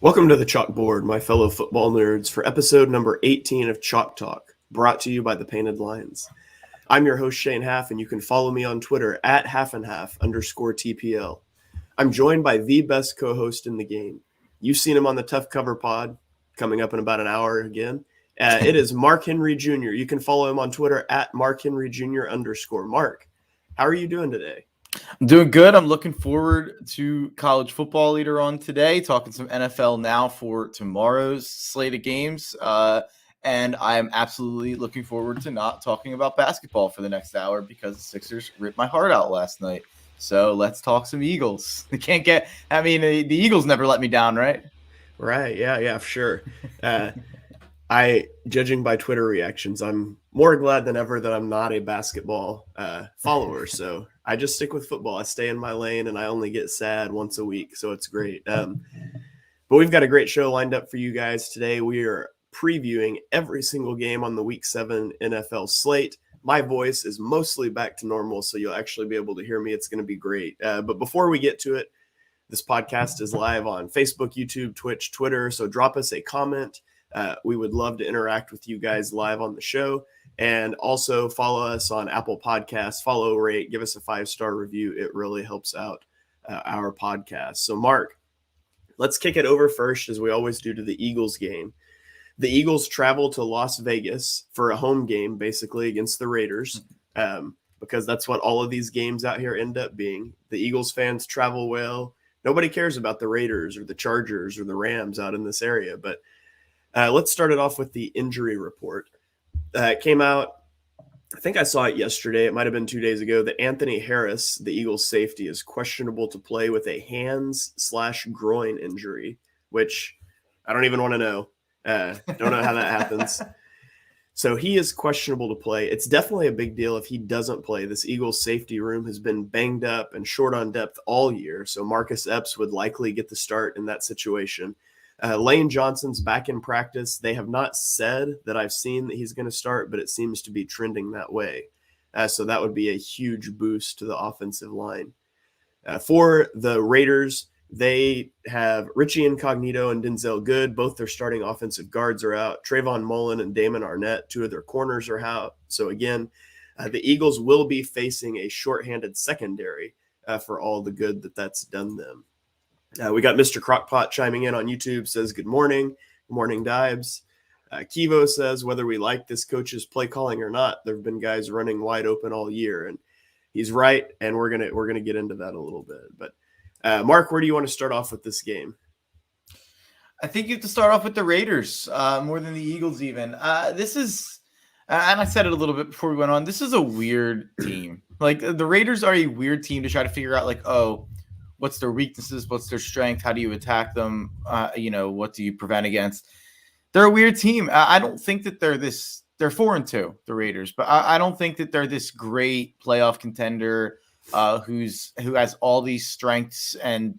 Welcome to the Chalkboard, my fellow football nerds, for episode number 18 of Chalk Talk, brought to you by the Painted Lions. I'm your host, Shane Half, and you can follow me on Twitter at @halfandhalf_TPL. I'm joined by the best co-host in the game. You've seen him on the Tough Cover Pod, coming up in about an hour again. It is Mark Henry Jr. You can follow him on Twitter at @MarkHenryJr_. Mark, how are you doing today? I'm doing good. I'm looking forward to college football later on today, talking some NFL now for tomorrow's slate of games. And I am absolutely looking forward to not talking about basketball for the next hour because the Sixers ripped my heart out last night. So let's talk some Eagles. The Eagles never let me down, right? Right. Yeah, for sure. Judging by Twitter reactions, I'm more glad than ever that I'm not a basketball follower. So I just stick with football. I stay in my lane and I only get sad once a week. So it's great. But we've got a great show lined up for you guys today. We are previewing every single game on the Week 7 NFL slate. My voice is mostly back to normal, so you'll actually be able to hear me. It's going to be great. But before we get to it, this podcast is live on Facebook, YouTube, Twitch, Twitter. So drop us a comment. We would love to interact with you guys live on the show. And also follow us on Apple Podcasts, follow, rate, give us a 5-star review. It really helps out our podcast. So Mark, let's kick it over first, as we always do, to the Eagles game. The Eagles travel to Las Vegas for a home game, basically, against the Raiders, because that's what all of these games out here end up being. The Eagles fans travel well. Nobody cares about the Raiders or the Chargers or the Rams out in this area. But let's start it off with the injury report. It came out, I think I saw it yesterday, it might have been 2 days ago, that Anthony Harris, the Eagles safety, is questionable to play with a hands/groin injury, which I don't even want to know. Don't know how that happens. So he is questionable to play. It's definitely a big deal if he doesn't play. This Eagles safety room has been banged up and short on depth all year, so Marcus Epps would likely get the start in that situation. Lane Johnson's back in practice. They have not said that I've seen that he's going to start, but it seems to be trending that way. So that would be a huge boost to the offensive line. For the Raiders, they have Richie Incognito and Denzel Good. Both their starting offensive guards are out. Trayvon Mullen and Damon Arnett, 2 of their corners are out. So again, the Eagles will be facing a shorthanded secondary for all the good that's done them. We got Mr. Crockpot chiming in on YouTube, says, good morning. Good morning, Dibes. Kivo says, whether we like this coach's play calling or not, there have been guys running wide open all year. And he's right, and we're gonna get into that a little bit. But Mark, where do you want to start off with this game? I think you have to start off with the Raiders more than the Eagles even. This is, and I said it a little bit before we went on, this is a weird team. Like, the Raiders are a weird team to try to figure out, like, what's their weaknesses? What's their strength? How do you attack them? What do you prevent against? They're a weird team. I don't think that they're 4-2, the Raiders, but I don't think that they're this great playoff contender who has all these strengths and,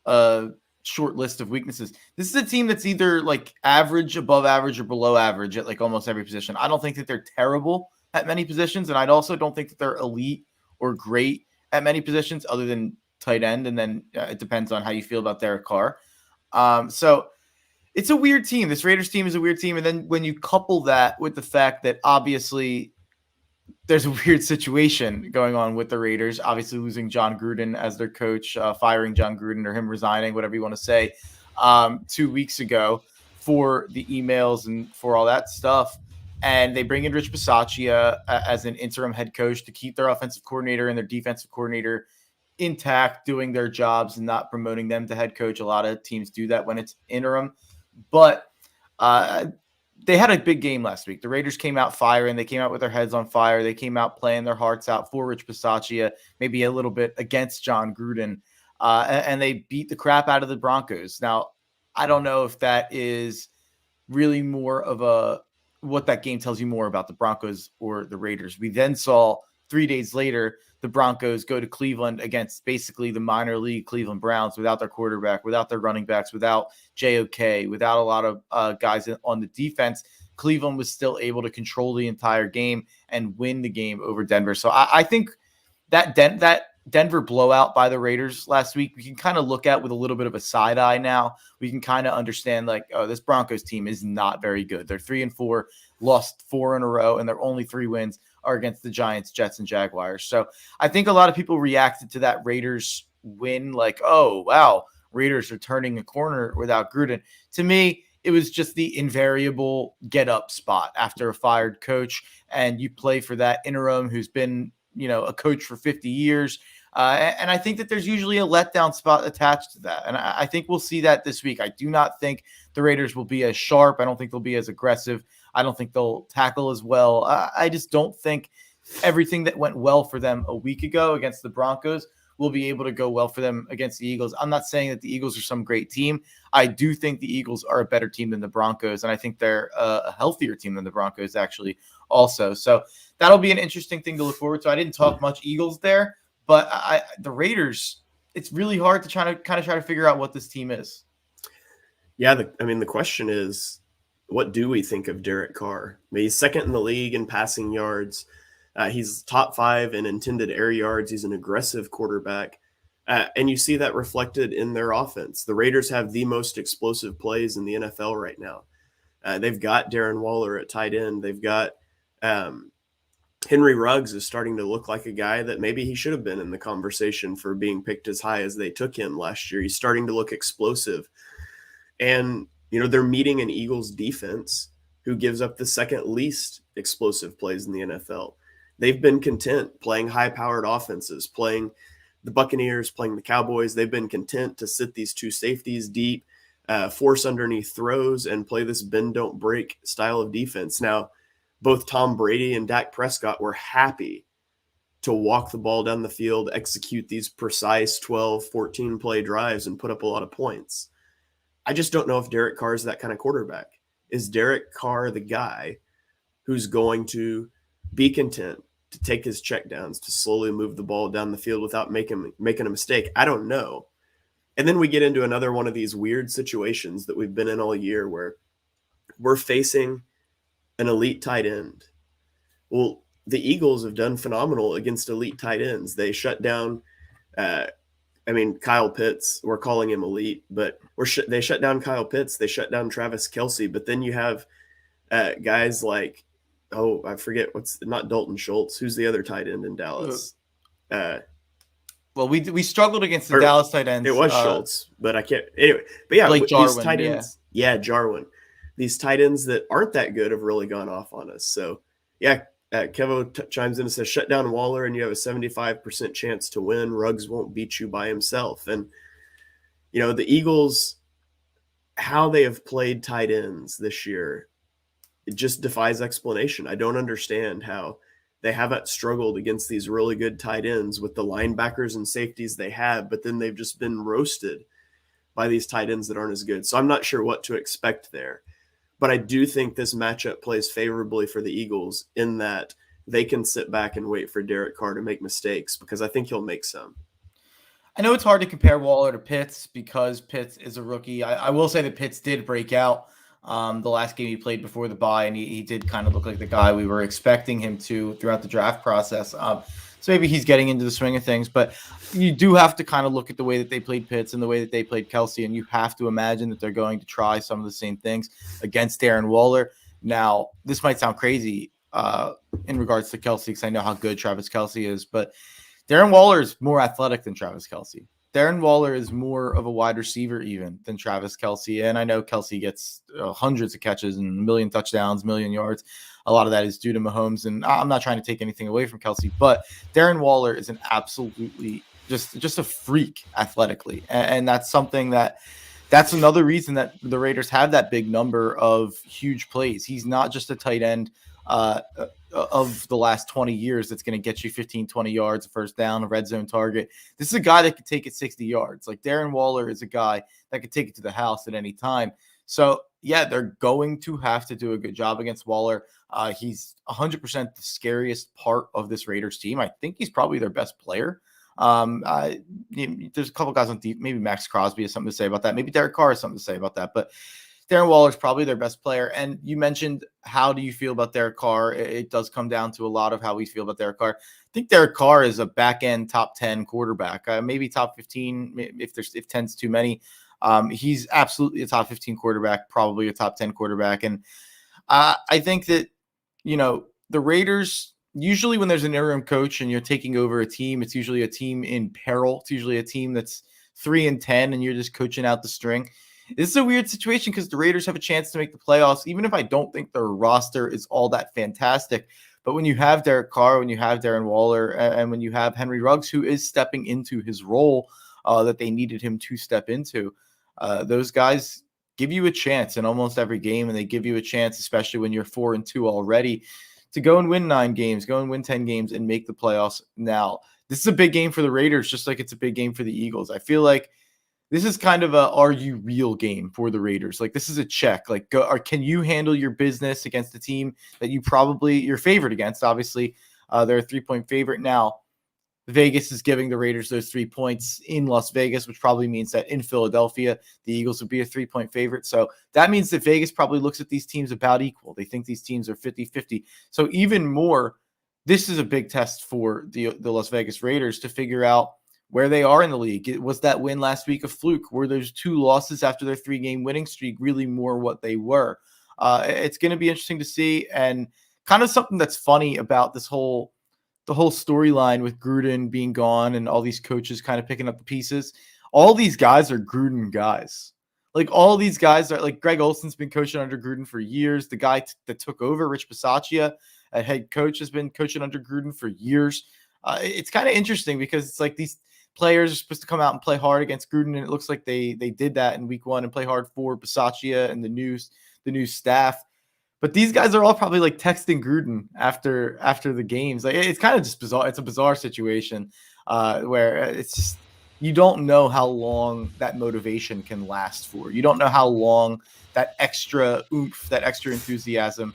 a short list of weaknesses. This is a team that's either like average, above average, or below average at like almost every position. I don't think that they're terrible at many positions, and I also don't think that they're elite or great at many positions other than tight end, and then it depends on how you feel about Derek Carr. So it's a weird team. This Raiders team is a weird team, and then when you couple that with the fact that obviously there's a weird situation going on with the Raiders, obviously losing John Gruden as their coach, firing John Gruden or him resigning, whatever you want to say, 2 weeks ago for the emails and for all that stuff. And they bring in Rich Bisaccia as an interim head coach to keep their offensive coordinator and their defensive coordinator intact, doing their jobs and not promoting them to head coach. A lot of teams do that when it's interim. But they had a big game last week. The Raiders came out firing. They came out with their heads on fire. They came out playing their hearts out for Rich Bisaccia, maybe a little bit against John Gruden. And they beat the crap out of the Broncos. Now, I don't know if that is really more of what that game tells you more about the Broncos or the Raiders. We then saw 3 days later the Broncos go to Cleveland against basically the minor league Cleveland Browns without their quarterback, without their running backs, without JOK, without a lot of guys on the defense. Cleveland was still able to control the entire game and win the game over Denver. So I think that Denver blowout by the Raiders last week, we can kind of look at with a little bit of a side eye now. We can kind of understand like, oh, this Broncos team is not very good. They're 3-4, lost 4 in a row, and their only 3 wins are against the Giants, Jets, and Jaguars. So I think a lot of people reacted to that Raiders win like, oh, wow, Raiders are turning a corner without Gruden. To me, it was just the invariable get up spot after a fired coach, and you play for that interim who's been, a coach for 50 years. And I think that there's usually a letdown spot attached to that. And I think we'll see that this week. I do not think the Raiders will be as sharp. I don't think they'll be as aggressive. I don't think they'll tackle as well. I just don't think everything that went well for them a week ago against the Broncos will be able to go well for them against the Eagles. I'm not saying that the Eagles are some great team. I do think the Eagles are a better team than the Broncos, and I think they're a healthier team than the Broncos actually also. So that'll be an interesting thing to look forward to. I didn't talk much Eagles there, but the Raiders, it's really hard to try to figure out what this team is. Yeah, the question is, what do we think of Derek Carr? He's second in the league in passing yards. He's top 5 in intended air yards. He's an aggressive quarterback. And you see that reflected in their offense. The Raiders have the most explosive plays in the NFL right now. They've got Darren Waller at tight end. They've got Henry Ruggs is starting to look like a guy that maybe he should have been in the conversation for being picked as high as they took him last year. He's starting to look explosive. And, they're meeting an Eagles defense who gives up the second least explosive plays in the NFL. They've been content playing high-powered offenses, playing the Buccaneers, playing the Cowboys. They've been content to sit these 2 safeties deep, force underneath throws, and play this bend-don't-break style of defense. Now, both Tom Brady and Dak Prescott were happy to walk the ball down the field, execute these precise 12, 14-play drives, and put up a lot of points. I just don't know if Derek Carr is that kind of quarterback. Is Derek Carr the guy who's going to be content to take his checkdowns, to slowly move the ball down the field without making a mistake? I don't know. And then we get into another one of these weird situations that we've been in all year where we're facing an elite tight end. Well, the Eagles have done phenomenal against elite tight ends. They shut down, Kyle Pitts. We're calling him elite, but they shut down Kyle Pitts. They shut down Travis Kelce. But then you have guys like, I forget not Dalton Schultz. Who's the other tight end in Dallas? Well, we struggled against the Dallas tight ends. It was Schultz, but I can't. Anyway, but yeah, like Jarwin, these tight ends. Yeah, Jarwin. These tight ends that aren't that good have really gone off on us. So, yeah, Kevo chimes in and says, shut down Waller and you have a 75% chance to win. Ruggs won't beat you by himself. And, the Eagles, how they have played tight ends this year, it just defies explanation. I don't understand how they haven't struggled against these really good tight ends with the linebackers and safeties they have, but then they've just been roasted by these tight ends that aren't as good. So I'm not sure what to expect there. But I do think this matchup plays favorably for the Eagles in that they can sit back and wait for Derek Carr to make mistakes, because I think he'll make some. I know it's hard to compare Waller to Pitts because Pitts is a rookie. I will say that Pitts did break out the last game he played before the bye, and he did kind of look like the guy we were expecting him to throughout the draft process. So maybe he's getting into the swing of things, but you do have to kind of look at the way that they played Pitts and the way that they played Kelce, and you have to imagine that they're going to try some of the same things against Darren Waller. Now, this might sound crazy in regards to Kelce, because I know how good Travis Kelce is, but Darren Waller is more athletic than Travis Kelce. Darren Waller is more of a wide receiver even than Travis Kelce. And I know Kelce gets hundreds of catches and a million touchdowns, million yards. A lot of that is due to Mahomes. And I'm not trying to take anything away from Kelce, but Darren Waller is an absolutely just a freak athletically. And that's something that's another reason that the Raiders have that big number of huge plays. He's not just a tight end of the last 20 years that's going to get you 15, 20 yards, a first down, a red zone target. This is a guy that could take it 60 yards. Like Darren Waller is a guy that could take it to the house at any time. So, yeah, they're going to have to do a good job against Waller. He's 100% the scariest part of this Raiders team. I think he's probably their best player. There's a couple guys on deep. Maybe Max Crosby has something to say about that. Maybe Derek Carr has something to say about that. But Darren Waller's probably their best player. And you mentioned, how do you feel about Derek Carr? It does come down to a lot of how we feel about Derek Carr. I think Derek Carr is a back-end top 10 quarterback, maybe top 15 if 10's too many. He's absolutely a top 15 quarterback, probably a top 10 quarterback. And I think that, the Raiders, usually when there's an interim coach and you're taking over a team, it's usually a team in peril. It's usually a team that's 3-10 and you're just coaching out the string. This is a weird situation because the Raiders have a chance to make the playoffs, even if I don't think their roster is all that fantastic. But when you have Derek Carr, when you have Darren Waller, and when you have Henry Ruggs, who is stepping into his role that they needed him to step into, those guys give you a chance in almost every game, and they give you a chance, especially when you're 4-2 already, to go and win 9 games, go and win 10 games, and make the playoffs. Now, this is a big game for the Raiders, just like it's a big game for the Eagles. I feel like this is kind of a "are you real" game for the Raiders. Like, this is a check. Like, can you handle your business against the team that you're favored against? Obviously, they're a 3-point favorite now. Vegas is giving the Raiders those 3 points in Las Vegas, which probably means that in Philadelphia, the Eagles would be a 3-point favorite. So that means that Vegas probably looks at these teams about equal. They think these teams are 50-50. So even more, this is a big test for the Las Vegas Raiders to figure out where they are in the league. Was that win last week a fluke? Were those 2 losses after their 3-game winning streak really more what they were? It's going to be interesting to see, and kind of something that's funny about the whole storyline with Gruden being gone and all these coaches kind of picking up the pieces. All these guys are Gruden guys. Like, all these guys are like, Greg Olson's been coaching under Gruden for years. The guy that took over, Rich Bisaccia, a head coach, has been coaching under Gruden for years. It's kind of interesting because it's like these players are supposed to come out and play hard against Gruden, and it looks like they did that in week 1 and play hard for Bisaccia and the new staff. But these guys are all probably like texting Gruden after the games. Like, it's kind of just bizarre. It's a bizarre situation where it's just, you don't know how long that motivation can last for. You don't know how long that extra oomph, that extra enthusiasm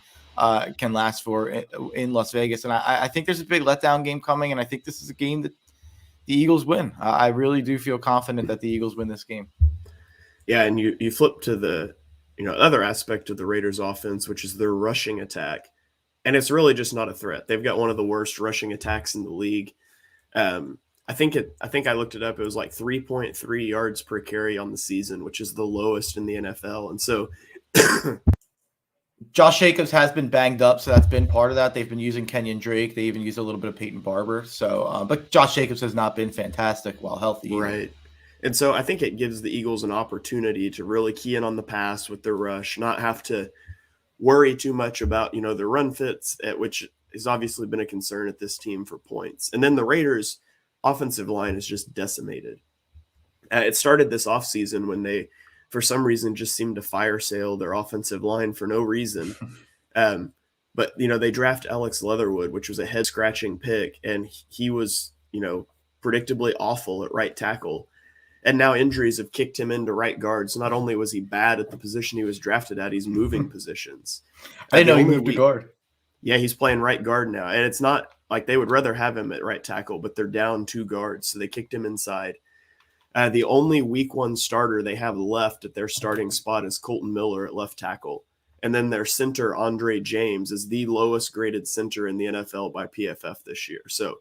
can last for in Las Vegas. And I think there's a big letdown game coming, and I think this is a game that the Eagles win. I really do feel confident that the Eagles win this game. Yeah, and you flip to the other aspect of the Raiders offense, which is their rushing attack. And it's really just not a threat. They've got one of the worst rushing attacks in the league. I think I looked it up. It was like 3.3 yards per carry on the season, which is the lowest in the NFL. And so Josh Jacobs has been banged up, so that's been part of that. They've been using Kenyon Drake. They even used a little bit of Peyton Barber. So, but Josh Jacobs has not been fantastic while healthy. Right. And so I think it gives the Eagles an opportunity to really key in on the pass with their rush, not have to worry too much about, their run fits, which has obviously been a concern at this team for points. And then the Raiders' offensive line is just decimated. It started this offseason when they, for some reason, just seemed to fire sale their offensive line for no reason. But, they draft Alex Leatherwood, which was a head-scratching pick, and he was, predictably awful at right tackle. And now injuries have kicked him into right guard. So not only was he bad at the position he was drafted at, he's moving positions. I didn't know he moved to guard. Yeah, he's playing right guard now. And it's not like they would rather have him at right tackle, but they're down 2 guards. So they kicked him inside. The only week 1 starter they have left at their starting spot is Colton Miller at left tackle. And then their center, Andre James, is the lowest graded center in the NFL by PFF this year. So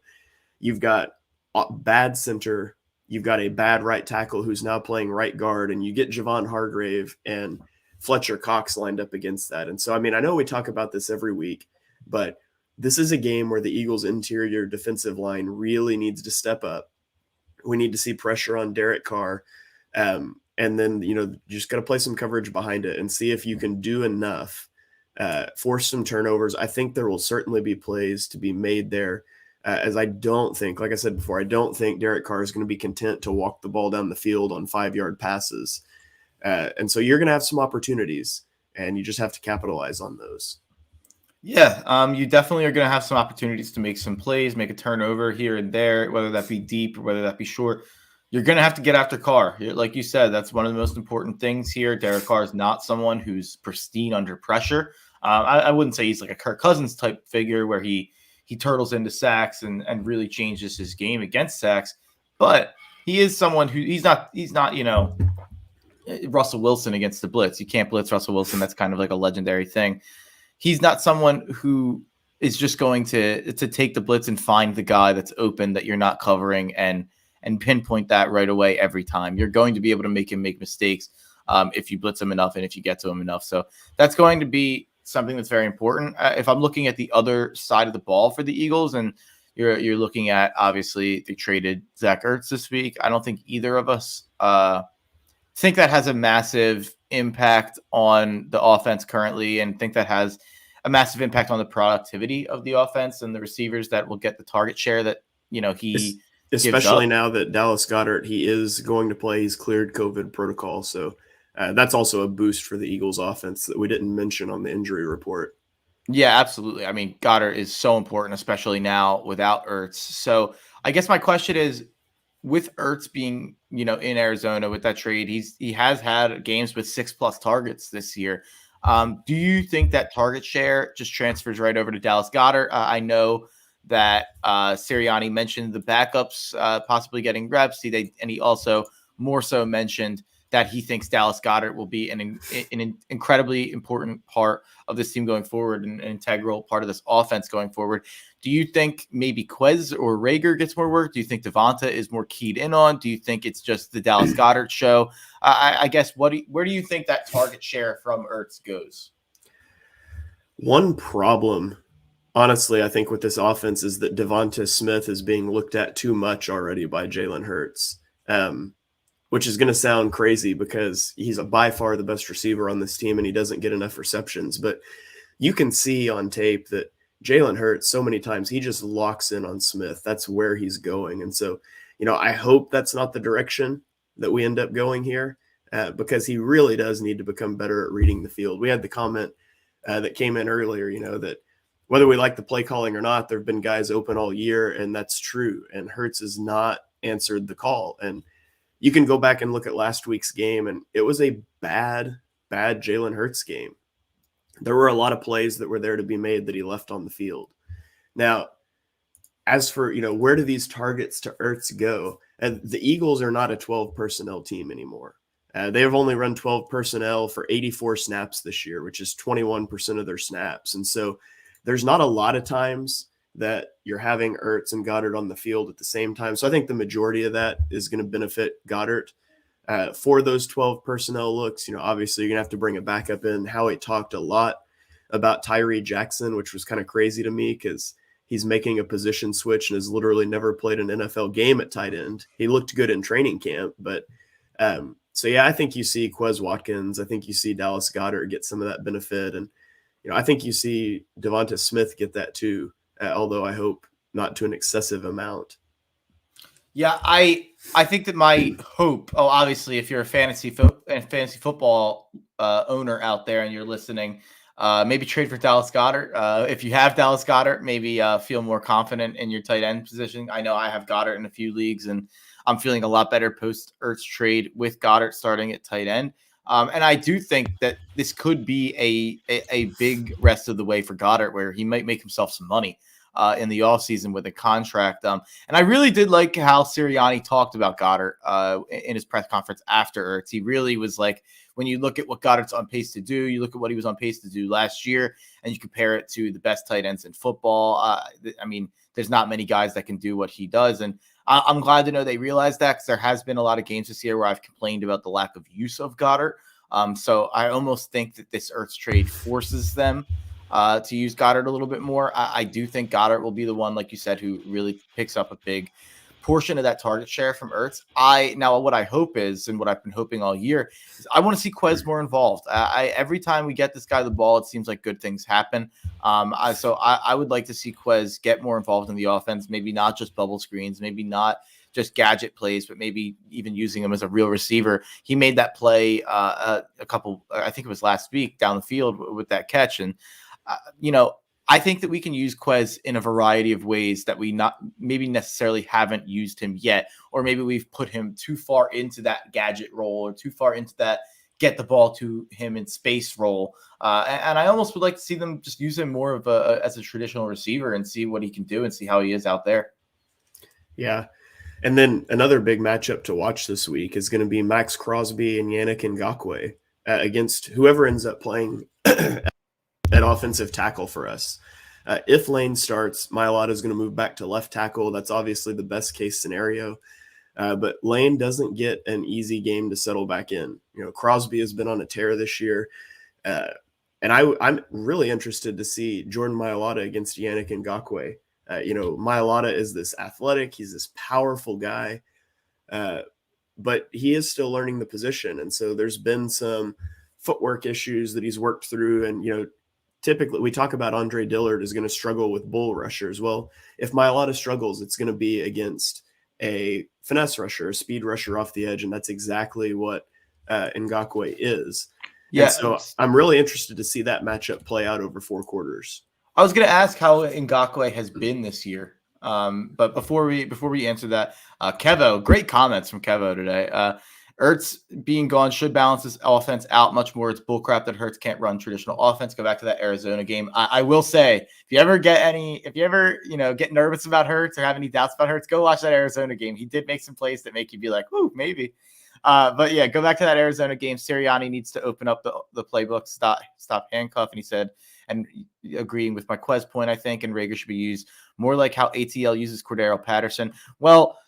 you've got a bad center, you've got a bad right tackle who's now playing right guard, and you get Javon Hargrave and Fletcher Cox lined up against that. And so, I know we talk about this every week, but this is a game where the Eagles' interior defensive line really needs to step up. We need to see pressure on Derek Carr. And then, you just got to play some coverage behind it and see if you can do enough, force some turnovers. I think there will certainly be plays to be made there. As I don't think, like I said before, I don't think Derek Carr is going to be content to walk the ball down the field on 5-yard passes. And so you're going to have some opportunities, and you just have to capitalize on those. Yeah, you definitely are going to have some opportunities to make some plays, make a turnover here and there, whether that be deep or whether that be short. You're going to have to get after Carr. Like you said, that's one of the most important things here. Derek Carr is not someone who's pristine under pressure. I wouldn't say he's like a Kirk Cousins type figure where he turtles into sacks and really changes his game against sacks. But he is someone who he's not, Russell Wilson against the blitz. You can't blitz Russell Wilson. That's kind of like a legendary thing. He's not someone who is just going to take the blitz and find the guy that's open that you're not covering and pinpoint that right away every time. You're going to be able to make him make mistakes if you blitz him enough and if you get to him enough. So that's going to be something that's very important. If I'm looking at the other side of the ball for the Eagles, and you're looking at, obviously, they traded Zach Ertz this week. I don't think either of us think that has a massive impact on the offense currently, and think that has a massive impact on the productivity of the offense and the receivers that will get the target share that, he especially now that Dallas Goedert, he is going to play. He's cleared COVID protocol. So that's also a boost for the Eagles offense that we didn't mention on the injury report. Yeah, absolutely. I mean, Goddard is so important, especially now without Ertz. So I guess my question is, with Ertz being, in Arizona with that trade, he has had games with 6+ targets this year. Do you think that target share just transfers right over to Dallas Goedert? I know that Sirianni mentioned the backups possibly getting reps. And he also more so mentioned that he thinks Dallas Goedert will be an incredibly important part of this team going forward, and an integral part of this offense going forward. Do you think maybe Quez or Rager gets more work? Do you think Devonta is more keyed in on? Do you think it's just the Dallas Goedert show? I guess where do you think that target share from Ertz goes? One problem, honestly, I think with this offense is that Devonta Smith is being looked at too much already by Jalen Hurts. Which is going to sound crazy because he's by far the best receiver on this team and he doesn't get enough receptions. But you can see on tape that Jalen Hurts, so many times, he just locks in on Smith. That's where he's going. And so, I hope that's not the direction that we end up going here because he really does need to become better at reading the field. We had the comment that came in earlier, that whether we like the play calling or not, there have been guys open all year, and that's true. And Hurts has not answered the call. And you can go back and look at last week's game, and it was a bad Jalen Hurts game. There were a lot of plays that were there to be made that he left on the field. Now, as for, where do these targets to Ertz go? The Eagles are not a 12 personnel team anymore. They have only run 12 personnel for 84 snaps this year, which is 21% of their snaps. And so there's not a lot of times that you're having Ertz and Goddard on the field at the same time. So I think the majority of that is going to benefit Goddard. For those 12 personnel looks, obviously you're going to have to bring a backup in. Howie talked a lot about Tyree Jackson, which was kind of crazy to me because he's making a position switch and has literally never played an NFL game at tight end. He looked good in training camp, but so yeah, I think you see Quez Watkins. I think you see Dallas Goedert get some of that benefit. And, I think you see Devonta Smith get that too. Although I hope not to an excessive amount. Yeah, I think that my hope. Oh, obviously, if you're a fantasy football owner out there and you're listening, maybe trade for Dallas Goedert. If you have Dallas Goedert, maybe feel more confident in your tight end position. I know I have Goedert in a few leagues, and I'm feeling a lot better post Ertz trade with Goedert starting at tight end. And I do think that this could be a big rest of the way for Goedert, where he might make himself some money in the offseason with a contract. And I really did like how Sirianni talked about Goedert in his press conference after Ertz. He really was like, when you look at what Goddard's on pace to do, you look at what he was on pace to do last year, and you compare it to the best tight ends in football. There's not many guys that can do what he does. And I'm glad to know they realized that, because there has been a lot of games this year where I've complained about the lack of use of Goddard. So I almost think that this Ertz trade forces them to use Goddard a little bit more. I do think Goddard will be the one, like you said, who really picks up a big portion of that target share from Ertz. Now what I hope is, and what I've been hoping all year, is I want to see Quez more involved. Every time we get this guy the ball, it seems like good things happen. So I would like to see Quez get more involved in the offense, maybe not just bubble screens, maybe not just gadget plays, but maybe even using him as a real receiver. He made that play I think it was last week, down the field with that catch. And, I think that we can use Quez in a variety of ways that we maybe necessarily haven't used him yet, or maybe we've put him too far into that gadget role, or too far into that get the ball to him in space role. And I almost would like to see them just use him more of as a traditional receiver and see what he can do and see how he is out there. Yeah. And then another big matchup to watch this week is going to be Max Crosby and Yannick Ngakoue against whoever ends up playing at offensive tackle for us. If Lane starts, Mailata is going to move back to left tackle. That's obviously the best case scenario. But Lane doesn't get an easy game to settle back in. Crosby has been on a tear this year. And I'm really interested to see Jordan Mailata against Yannick Ngakoue. Mailata is this athletic, he's this powerful guy, but he is still learning the position. And so there's been some footwork issues that he's worked through. And, typically we talk about Andre Dillard is going to struggle with bull rushers. Well, if Mailata struggles, it's going to be against a finesse rusher, a speed rusher off the edge. And that's exactly what Ngakoue is. Yeah. And so I'm really interested to see that matchup play out over 4 quarters. I was going to ask how Ngakoue has been this year. But before we answer that, Kevo, great comments from Kevo today. Ertz being gone should balance this offense out much more. It's bullcrap that Hurts can't run traditional offense. Go back to that Arizona game. I will say, if you ever get nervous about Hurts or have any doubts about Hurts, go watch that Arizona game. He did make some plays that make you be like, "Ooh, maybe." But yeah, go back to that Arizona game. Sirianni needs to open up the playbook, stop handcuff. And he said, and agreeing with my Quez point, I think, and Rager should be used more like how ATL uses Cordero Patterson. Well,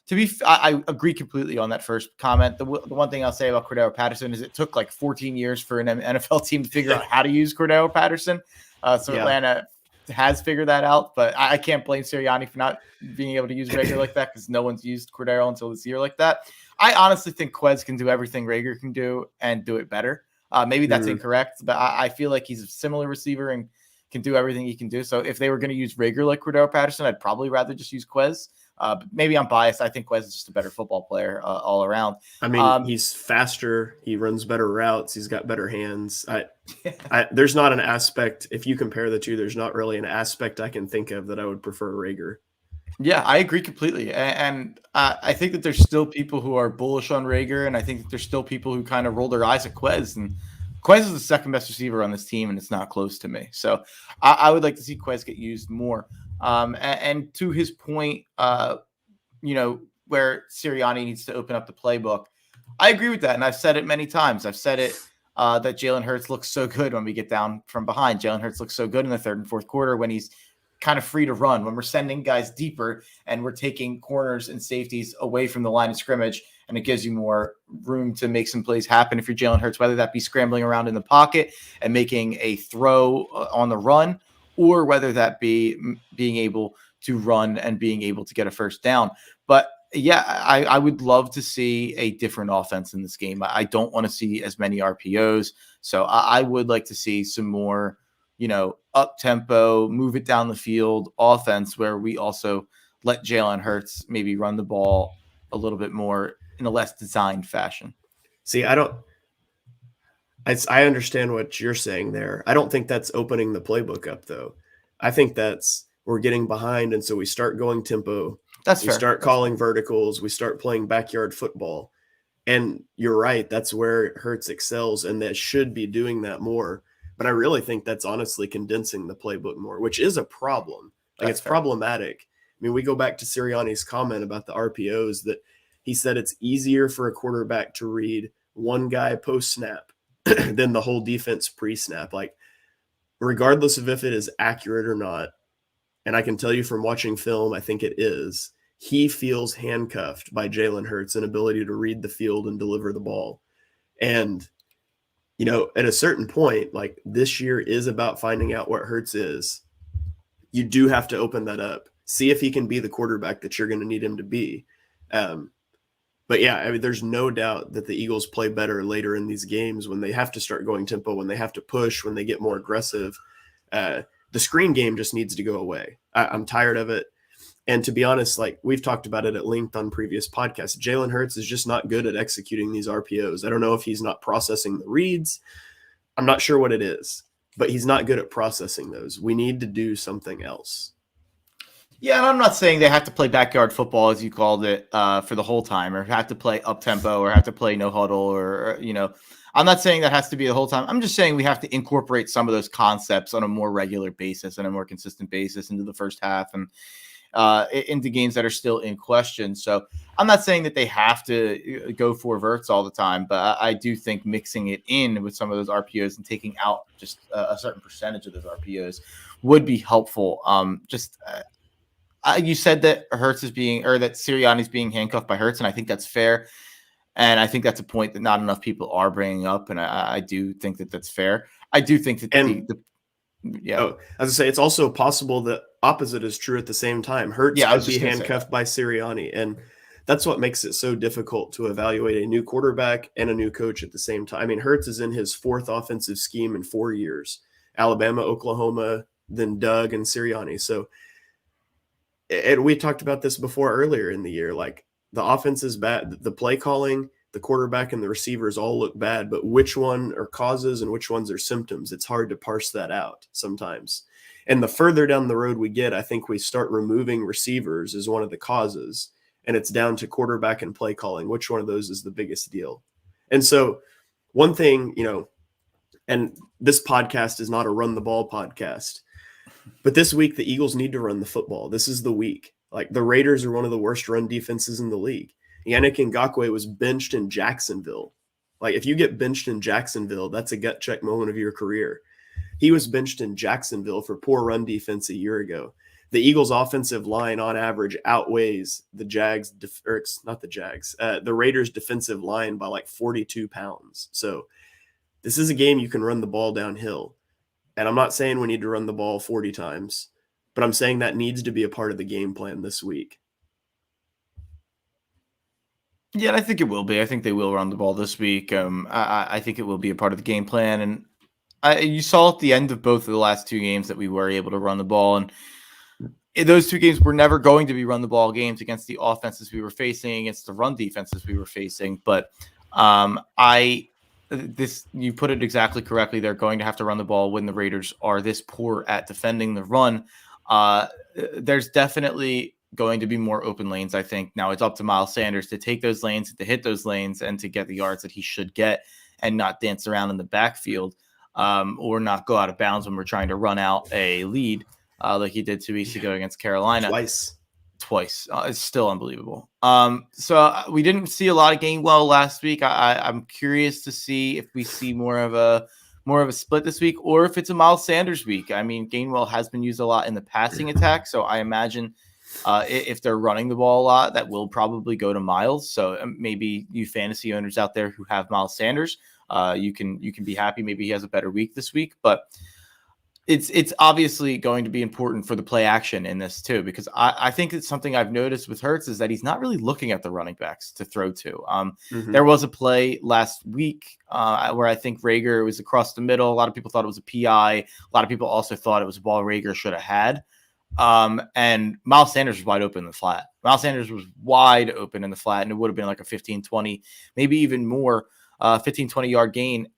I agree completely on that first comment. The one thing I'll say about Cordero Patterson is it took like 14 years for an NFL team to figure out how to use Cordero Patterson. Atlanta has figured that out, but I can't blame Sirianni for not being able to use Rager like that because no one's used Cordero until this year like that. I honestly think Quez can do everything Rager can do and do it better. Maybe that's incorrect, but I feel like he's a similar receiver and can do everything he can do. So if they were going to use Rager like Cordero Patterson, I'd probably rather just use Quez. But maybe I'm biased. I think Quez is just a better football player all around. I mean, he's faster. He runs better routes. He's got better hands. There's not an aspect, if you compare the two, there's not really an aspect I can think of that I would prefer Rager. Yeah, I agree completely. And I think that there's still people who are bullish on Rager, and I think that there's still people who kind of roll their eyes at Quez. And Quez is the second best receiver on this team, and it's not close to me. So I would like to see Quez get used more. And to his point, where Sirianni needs to open up the playbook, I agree with that. And I've said it many times. I've said it that Jalen Hurts looks so good when we get down from behind. Jalen Hurts looks so good in the third and fourth quarter when he's kind of free to run, when we're sending guys deeper and we're taking corners and safeties away from the line of scrimmage, and it gives you more room to make some plays happen if you're Jalen Hurts, whether that be scrambling around in the pocket and making a throw on the run, or whether that be being able to run and being able to get a first down. But yeah, I would love to see a different offense in this game. I don't want to see as many RPOs. So I would like to see some more, up tempo, move it down the field offense where we also let Jalen Hurts maybe run the ball a little bit more in a less designed fashion. See, I understand what you're saying there. I don't think that's opening the playbook up, though. I think we're getting behind, and so we start going tempo. That's fair. We start calling verticals. We start playing backyard football. And you're right. That's where Hurts excels, and that should be doing that more. But I really think that's honestly condensing the playbook more, which is a problem. It's problematic. I mean, we go back to Sirianni's comment about the RPOs that he said it's easier for a quarterback to read one guy post-snap than the whole defense pre-snap. Like, regardless of if it is accurate or not, and I can tell you from watching film, I think it is, he feels handcuffed by Jalen Hurts' inability to read the field and deliver the ball. And, at a certain point, like, this year is about finding out what Hurts is. You do have to open that up. See if he can be the quarterback that you're going to need him to be. But yeah, I mean, there's no doubt that the Eagles play better later in these games when they have to start going tempo, when they have to push, when they get more aggressive. The screen game just needs to go away. I'm tired of it. And to be honest, like we've talked about it at length on previous podcasts, Jalen Hurts is just not good at executing these RPOs. I don't know if he's not processing the reads. I'm not sure what it is, but he's not good at processing those. We need to do something else. Yeah, and I'm not saying they have to play backyard football, as you called it, for the whole time, or have to play up-tempo, or have to play no huddle, or I'm not saying that has to be the whole time. I'm just saying we have to incorporate some of those concepts on a more regular basis and a more consistent basis into the first half. And into games that are still in question. So I'm not saying that they have to go for verts all the time, but I do think mixing it in with some of those RPOs and taking out just a certain percentage of those RPOs would be helpful. You said that that Sirianni's being handcuffed by Hurts, and I think that's fair. And I think that's a point that not enough people are bringing up, and I do think that that's fair. I do think that as I say, it's also possible that opposite is true at the same time. Hurts could be handcuffed by Sirianni, and that's what makes it so difficult to evaluate a new quarterback and a new coach at the same time. I mean, Hurts is in his fourth offensive scheme in 4 years: Alabama, Oklahoma, then Doug and Sirianni. So, and we talked about this before earlier in the year. Like, the offense is bad, the play calling, the quarterback, and the receivers all look bad, but which one are causes and which ones are symptoms? It's hard to parse that out sometimes. And the further down the road we get, I think we start removing receivers as one of the causes, and it's down to quarterback and play calling. Which one of those is the biggest deal? And so one thing, and this podcast is not a run the ball podcast, but this week the Eagles need to run the football. This is the week. Like, the Raiders are one of the worst run defenses in the league. Yannick Ngakoue was benched in Jacksonville. Like, if you get benched in Jacksonville, that's a gut check moment of your career. He was benched in Jacksonville for poor run defense a year ago. The Eagles' offensive line on average outweighs the the Raiders' defensive line by like 42 pounds. So this is a game you can run the ball downhill. And I'm not saying we need to run the ball 40 times, but I'm saying that needs to be a part of the game plan this week. Yeah, I think it will be. I think they will run the ball this week. I think it will be a part of the game plan. And you saw at the end of both of the last two games that we were able to run the ball. And in those two games were never going to be run the ball games against the offenses we were facing, against the run defenses we were facing. But you put it exactly correctly. They're going to have to run the ball when the Raiders are this poor at defending the run. There's definitely going to be more open lanes, I think. Now it's up to Miles Sanders to take those lanes, to hit those lanes, and to get the yards that he should get and not dance around in the backfield or not go out of bounds when we're trying to run out a lead like he did 2 weeks ago against Carolina. Twice. It's still unbelievable. So we didn't see a lot of Gainwell last week. I'm curious to see if we see more of a split this week, or if it's a Miles Sanders week. I mean, Gainwell has been used a lot in the passing attack, so I imagine if they're running the ball a lot, that will probably go to Miles. So maybe you fantasy owners out there who have Miles Sanders, you can be happy. Maybe he has a better week this week, but it's obviously going to be important for the play action in this too, because I think it's something I've noticed with Hurts is that he's not really looking at the running backs to throw to. There was a play last week where I think Rager was across the middle. A lot of people thought it was a PI. A lot of people also thought it was a ball Rager should have had. And Miles Sanders was wide open in the flat. Miles Sanders was wide open in the flat, and it would have been like a 15, 20, maybe even more 15, 20 yard gain.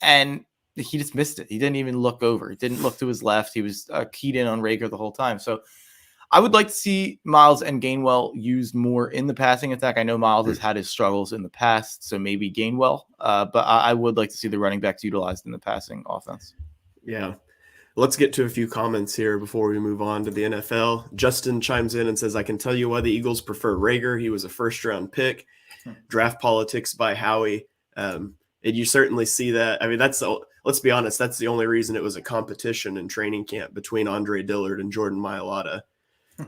And he just missed it. He didn't even look over. He didn't look to his left. He was keyed in on Rager the whole time. So I would like to see Miles and Gainwell used more in the passing attack. I know Miles has had his struggles in the past, so maybe Gainwell. But I would like to see the running backs utilized in the passing offense. Yeah. Let's get to a few comments here before we move on to the NFL. Justin chimes in and says, I can tell you why the Eagles prefer Rager. He was a first-round pick. Draft politics by Howie. And you certainly see that. I mean, let's be honest, that's the only reason it was a competition in training camp between Andre Dillard and Jordan Mailata.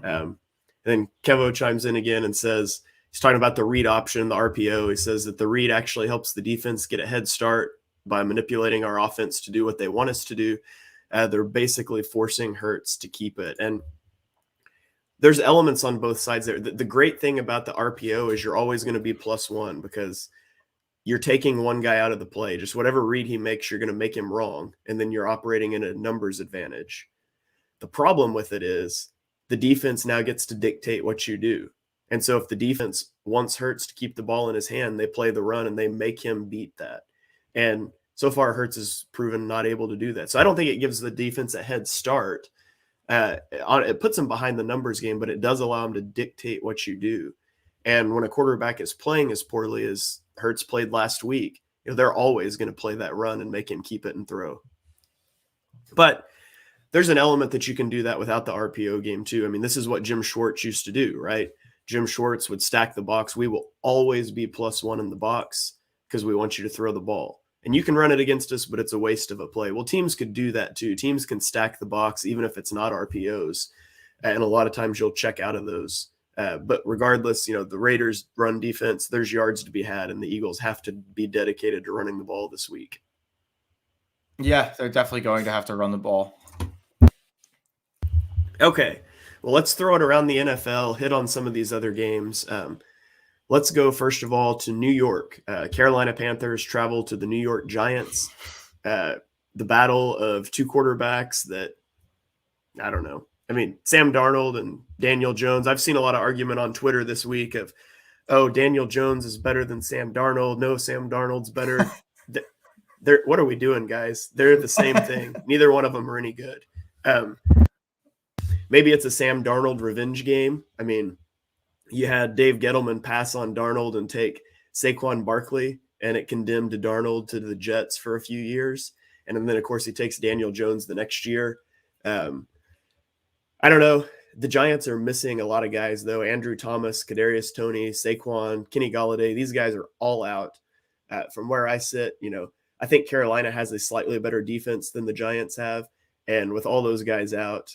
And then Kevo chimes in again and says, he's talking about the read option, the RPO. He says that the read actually helps the defense get a head start by manipulating our offense to do what they want us to do. They're basically forcing Hurts to keep it. And there's elements on both sides there. The great thing about the RPO is you're always going to be +1 because you're taking one guy out of the play. Just whatever read he makes, you're going to make him wrong. And then you're operating in a numbers advantage. The problem with it is the defense now gets to dictate what you do. And so if the defense wants Hurts to keep the ball in his hand, they play the run and they make him beat that. And so far, Hurts has proven not able to do that. So I don't think it gives the defense a head start. It puts them behind the numbers game, but it does allow them to dictate what you do. And when a quarterback is playing as poorly as Hurts played last week, they're always going to play that run and make him keep it and throw. But there's an element that you can do that without the RPO game too. I mean, this is what Jim Schwartz used to do, right? Jim Schwartz would stack the box. We will always be +1 in the box because we want you to throw the ball. And you can run it against us, but it's a waste of a play. Well, teams could do that too. Teams can stack the box even if it's not RPOs. And a lot of times you'll check out of those. But regardless, the Raiders run defense, there's yards to be had, and the Eagles have to be dedicated to running the ball this week. Yeah, they're definitely going to have to run the ball. Okay. Well, let's throw it around the NFL, hit on some of these other games. Let's go, first of all, to New York. Carolina Panthers travel to the New York Giants. The battle of two quarterbacks that, I don't know. I mean, Sam Darnold and Daniel Jones. I've seen a lot of argument on Twitter this week of, Daniel Jones is better than Sam Darnold. No, Sam Darnold's better. What are we doing, guys? They're the same thing. Neither one of them are any good. Maybe it's a Sam Darnold revenge game. I mean, you had Dave Gettleman pass on Darnold and take Saquon Barkley, and it condemned Darnold to the Jets for a few years. And then, of course, he takes Daniel Jones the next year. I don't know. The Giants are missing a lot of guys, though. Andrew Thomas, Kadarius Toney, Saquon, Kenny Golladay. These guys are all out. From where I sit, I think Carolina has a slightly better defense than the Giants have. And with all those guys out,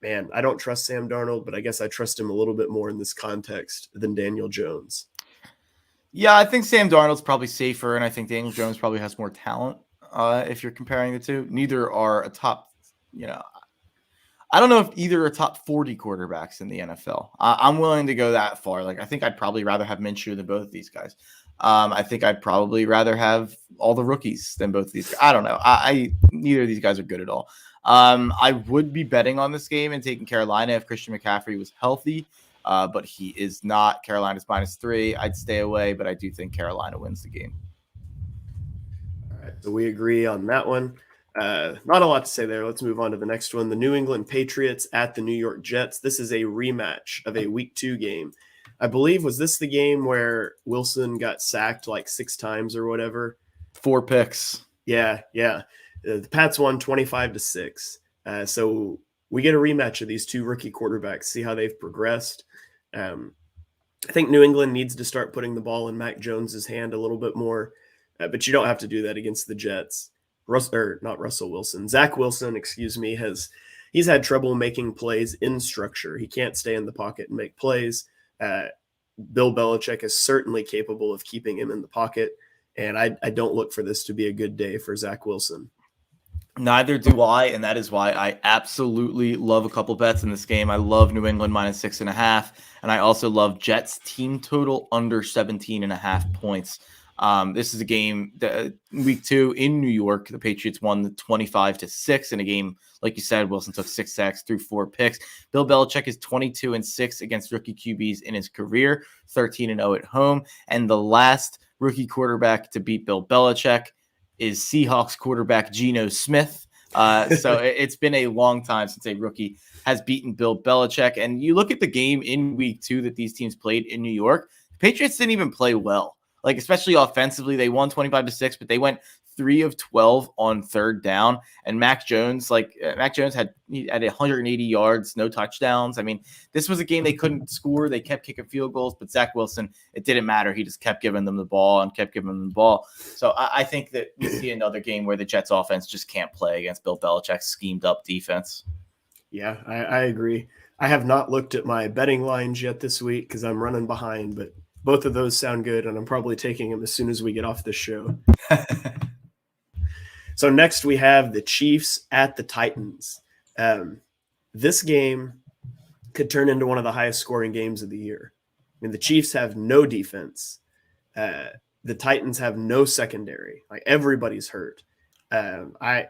man, I don't trust Sam Darnold, but I guess I trust him a little bit more in this context than Daniel Jones. Yeah, I think Sam Darnold's probably safer, and I think Daniel Jones probably has more talent if you're comparing the two. Neither are a top, I don't know if either are top 40 quarterbacks in the NFL. I'm willing to go that far. Like, I think I'd probably rather have Minshew than both of these guys. I think I'd probably rather have all the rookies than both of these guys. I don't know. Neither of these guys are good at all. I would be betting on this game and taking Carolina if Christian McCaffrey was healthy, but he is not. Carolina's -3. I'd stay away, but I do think Carolina wins the game. All right, so we agree on that one. Not a lot to say there. Let's move on to the next one. The New England Patriots at the New York Jets. This is a rematch of a Week 2 game. I believe, was this the game where Wilson got sacked like 6 times or whatever? 4 picks. Yeah. The Pats won 25-6. So we get a rematch of these two rookie quarterbacks, see how they've progressed. I think New England needs to start putting the ball in Mac Jones's hand a little bit more, but you don't have to do that against the Jets. Zach Wilson, he's had trouble making plays in structure. He can't stay in the pocket and make plays. Bill Belichick is certainly capable of keeping him in the pocket, and I don't look for this to be a good day for Zach Wilson. Neither do I, and that is why I absolutely love a couple bets in this game. I love New England -6.5, and I also love Jets team total under 17.5 points. This is a game that Week 2 in New York. The Patriots won 25-6 in a game, like you said. Wilson took 6 sacks, threw 4 picks. Bill Belichick is 22-6 against rookie QBs in his career, 13-0 at home. And the last rookie quarterback to beat Bill Belichick is Seahawks quarterback Geno Smith. So it's been a long time since a rookie has beaten Bill Belichick. And you look at the game in Week 2 that these teams played in New York, the Patriots didn't even play well. Like, especially offensively, they won 25-6, but they went 3 of 12 on third down. And Mac Jones had 180 yards, no touchdowns. I mean, this was a game they couldn't score. They kept kicking field goals, but Zach Wilson, it didn't matter. He just kept giving them the ball. So I think that we see another game where the Jets offense just can't play against Bill Belichick's schemed up defense. Yeah, I agree. I have not looked at my betting lines yet this week because I'm running behind, but both of those sound good, and I'm probably taking them as soon as we get off this show. So next we have the Chiefs at the Titans. This game could turn into one of the highest scoring games of the year. I mean, the Chiefs have no defense. The Titans have no secondary. Like, everybody's hurt. I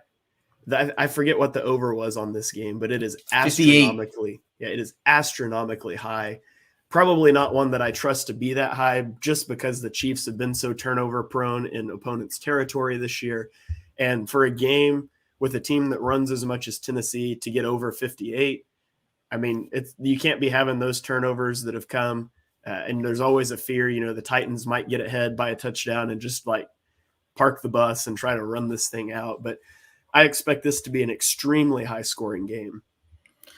forget what the over was on this game, but it is astronomically high. Probably not one that I trust to be that high, just because the Chiefs have been so turnover prone in opponents' territory this year. And for a game with a team that runs as much as Tennessee to get over 58, I mean, you can't be having those turnovers that have come. And there's always a fear, the Titans might get ahead by a touchdown and just like park the bus and try to run this thing out. But I expect this to be an extremely high-scoring game.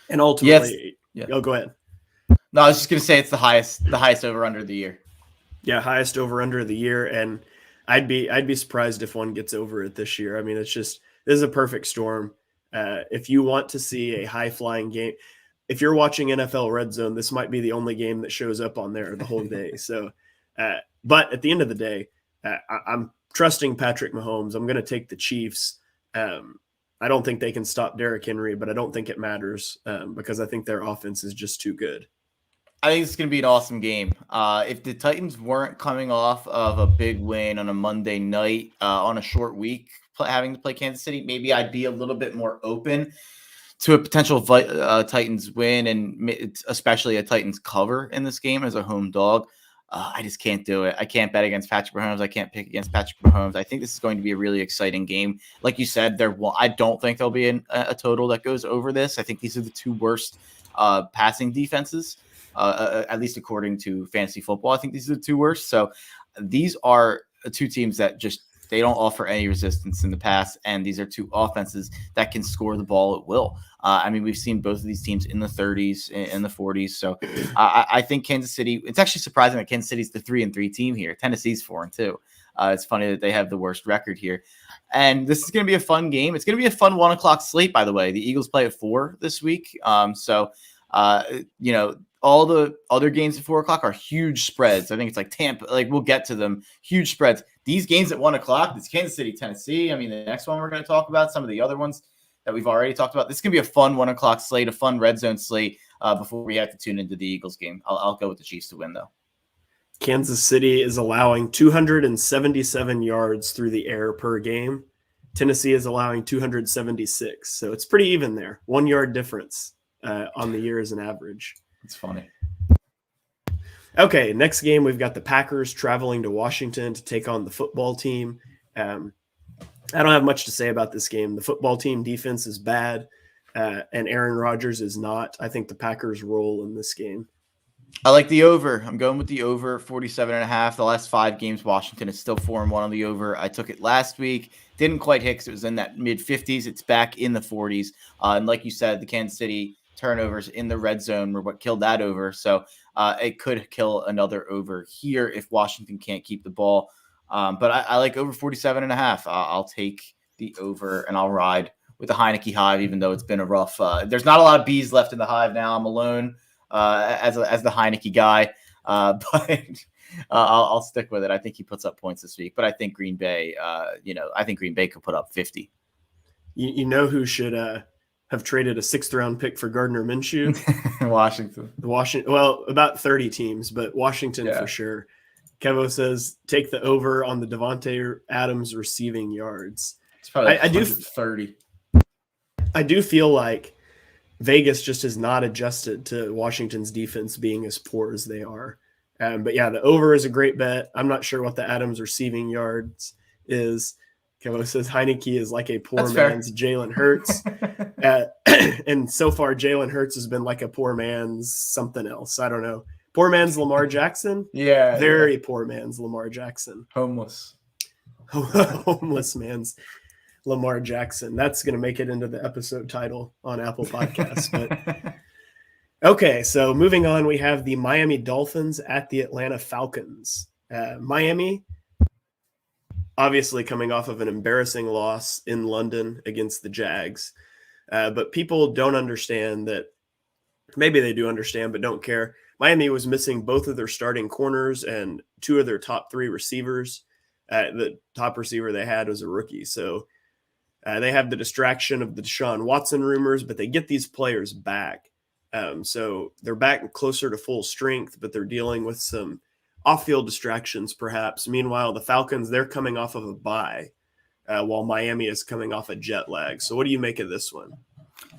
And ultimately, go ahead. No, I was just going to say it's the highest over-under of the year. Yeah, highest over-under of the year, and I'd be surprised if one gets over it this year. I mean, this is a perfect storm. If you want to see a high-flying game, if you're watching NFL Red Zone, this might be the only game that shows up on there the whole day. So, but at the end of the day, I'm trusting Patrick Mahomes. I'm going to take the Chiefs. I don't think they can stop Derrick Henry, but I don't think it matters because I think their offense is just too good. I think it's going to be an awesome game. If the Titans weren't coming off of a big win on a Monday night on a short week, having to play Kansas City, maybe I'd be a little bit more open to a potential Titans win, and especially a Titans cover in this game as a home dog. I just can't do it. I can't bet against Patrick Mahomes. I can't pick against Patrick Mahomes. I think this is going to be a really exciting game. Like you said, I don't think there'll be a total that goes over this. I think these are the two worst passing defenses, at least according to fantasy football. I think these are the two worst. So these are two teams that they don't offer any resistance in the pass, and these are two offenses that can score the ball at will. I mean, we've seen both of these teams in the 30s and the 40s. So I think Kansas City, it's actually surprising that Kansas City's the 3-3 team here. Tennessee's 4-2. It's funny that they have the worst record here. And this is going to be a fun game. It's going to be a fun 1:00 slate, by the way. The Eagles play at 4 this week. All the other games at 4:00 are huge spreads. I think it's like Tampa, we'll get to them. Huge spreads. These games at 1:00, it's Kansas City, Tennessee. I mean, the next one we're going to talk about, some of the other ones that we've already talked about. This is going to be a fun 1:00 slate, a fun red zone slate before we have to tune into the Eagles game. I'll go with the Chiefs to win, though. Kansas City is allowing 277 yards through the air per game. Tennessee is allowing 276. So it's pretty even there. 1 yard difference on the year as an average. It's funny. Okay, next game, we've got the Packers traveling to Washington to take on the football team. I don't have much to say about this game. The football team defense is bad, and Aaron Rodgers is not. I think the Packers roll in this game. I like the over. I'm going with the over, 47.5. The last 5 games, Washington is still 4-1 on the over. I took it last week. Didn't quite hit because it was in that mid-50s. It's back in the 40s. And like you said, the Kansas City turnovers in the red zone were what killed that over. So it could kill another over here if Washington can't keep the ball. But I like over 47.5. I'll take the over and I'll ride with the Heineke Hive, even though it's been a rough. There's not a lot of bees left in the hive now. I'm alone as the Heineke guy, but I'll stick with it. I think he puts up points this week, but I think Green Bay. I think Green Bay could put up 50. You know who should have traded a 6th-round pick for Gardner Minshew? Washington. Well, about 30 teams, but Washington for sure. Kevo says take the over on the Devontae Adams receiving yards. It's probably 30. I do feel like Vegas just has not adjusted to Washington's defense being as poor as they are. But yeah, the over is a great bet. I'm not sure what the Adams receiving yards is. Kevo says Heineke is like a poor man's Jalen Hurts. And so far, Jalen Hurts has been like a poor man's something else. I don't know. Poor man's Lamar Jackson? Yeah. Very poor man's Lamar Jackson. Homeless. Homeless man's Lamar Jackson. That's going to make it into the episode title on Apple Podcasts. But okay, so moving on, we have the Miami Dolphins at the Atlanta Falcons. Miami, obviously coming off of an embarrassing loss in London against the Jags. But people don't understand that. Maybe they do understand, but don't care. Miami was missing both of their starting corners and 2 of their top 3 receivers. The top receiver they had was a rookie. So they have the distraction of the Deshaun Watson rumors, but they get these players back. So they're back closer to full strength, but they're dealing with some off-field distractions perhaps. Meanwhile, the Falcons, they're coming off of a bye, while Miami is coming off a jet lag. So what do you make of this one?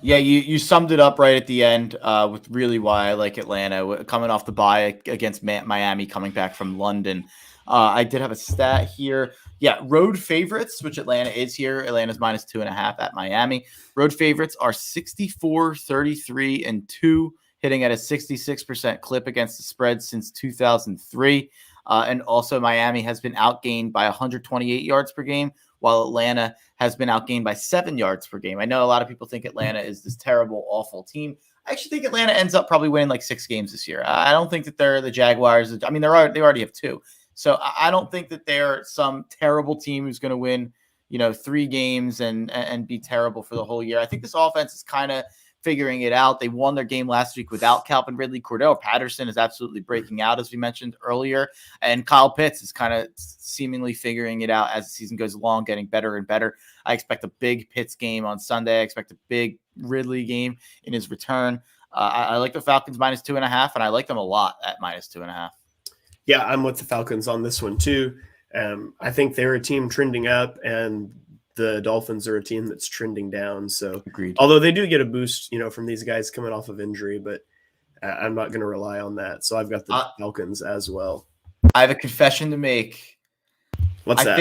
Yeah, you summed it up right at the end with really why I like Atlanta. Coming off the bye against Miami, coming back from London. I did have a stat here. Yeah, road favorites, which Atlanta is here. Atlanta's -2.5 at Miami. Road favorites are 64, 33, and 2, hitting at a 66% clip against the spread since 2003. And also Miami has been outgained by 128 yards per game, while Atlanta has been outgained by 7 yards per game. I know a lot of people think Atlanta is this terrible, awful team. I actually think Atlanta ends up probably winning like 6 games this year. I don't think that they're the Jaguars. I mean, they already have 2. So I don't think that they're some terrible team who's going to win, 3 games and be terrible for the whole year. I think this offense is kind of figuring it out. They won their game last week without Calvin Ridley. Cordell Patterson is absolutely breaking out, as we mentioned earlier. And Kyle Pitts is kind of seemingly figuring it out as the season goes along, getting better and better. I expect a big Pitts game on Sunday. I expect a big Ridley game in his return. I like the Falcons -2.5, and I like them a lot at -2.5. Yeah, I'm with the Falcons on this one too. I think they're a team trending up, and the Dolphins are a team that's trending down. So, Agreed. Although they do get a boost, from these guys coming off of injury, but I'm not going to rely on that. So I've got the Falcons as well. I have a confession to make. What's that?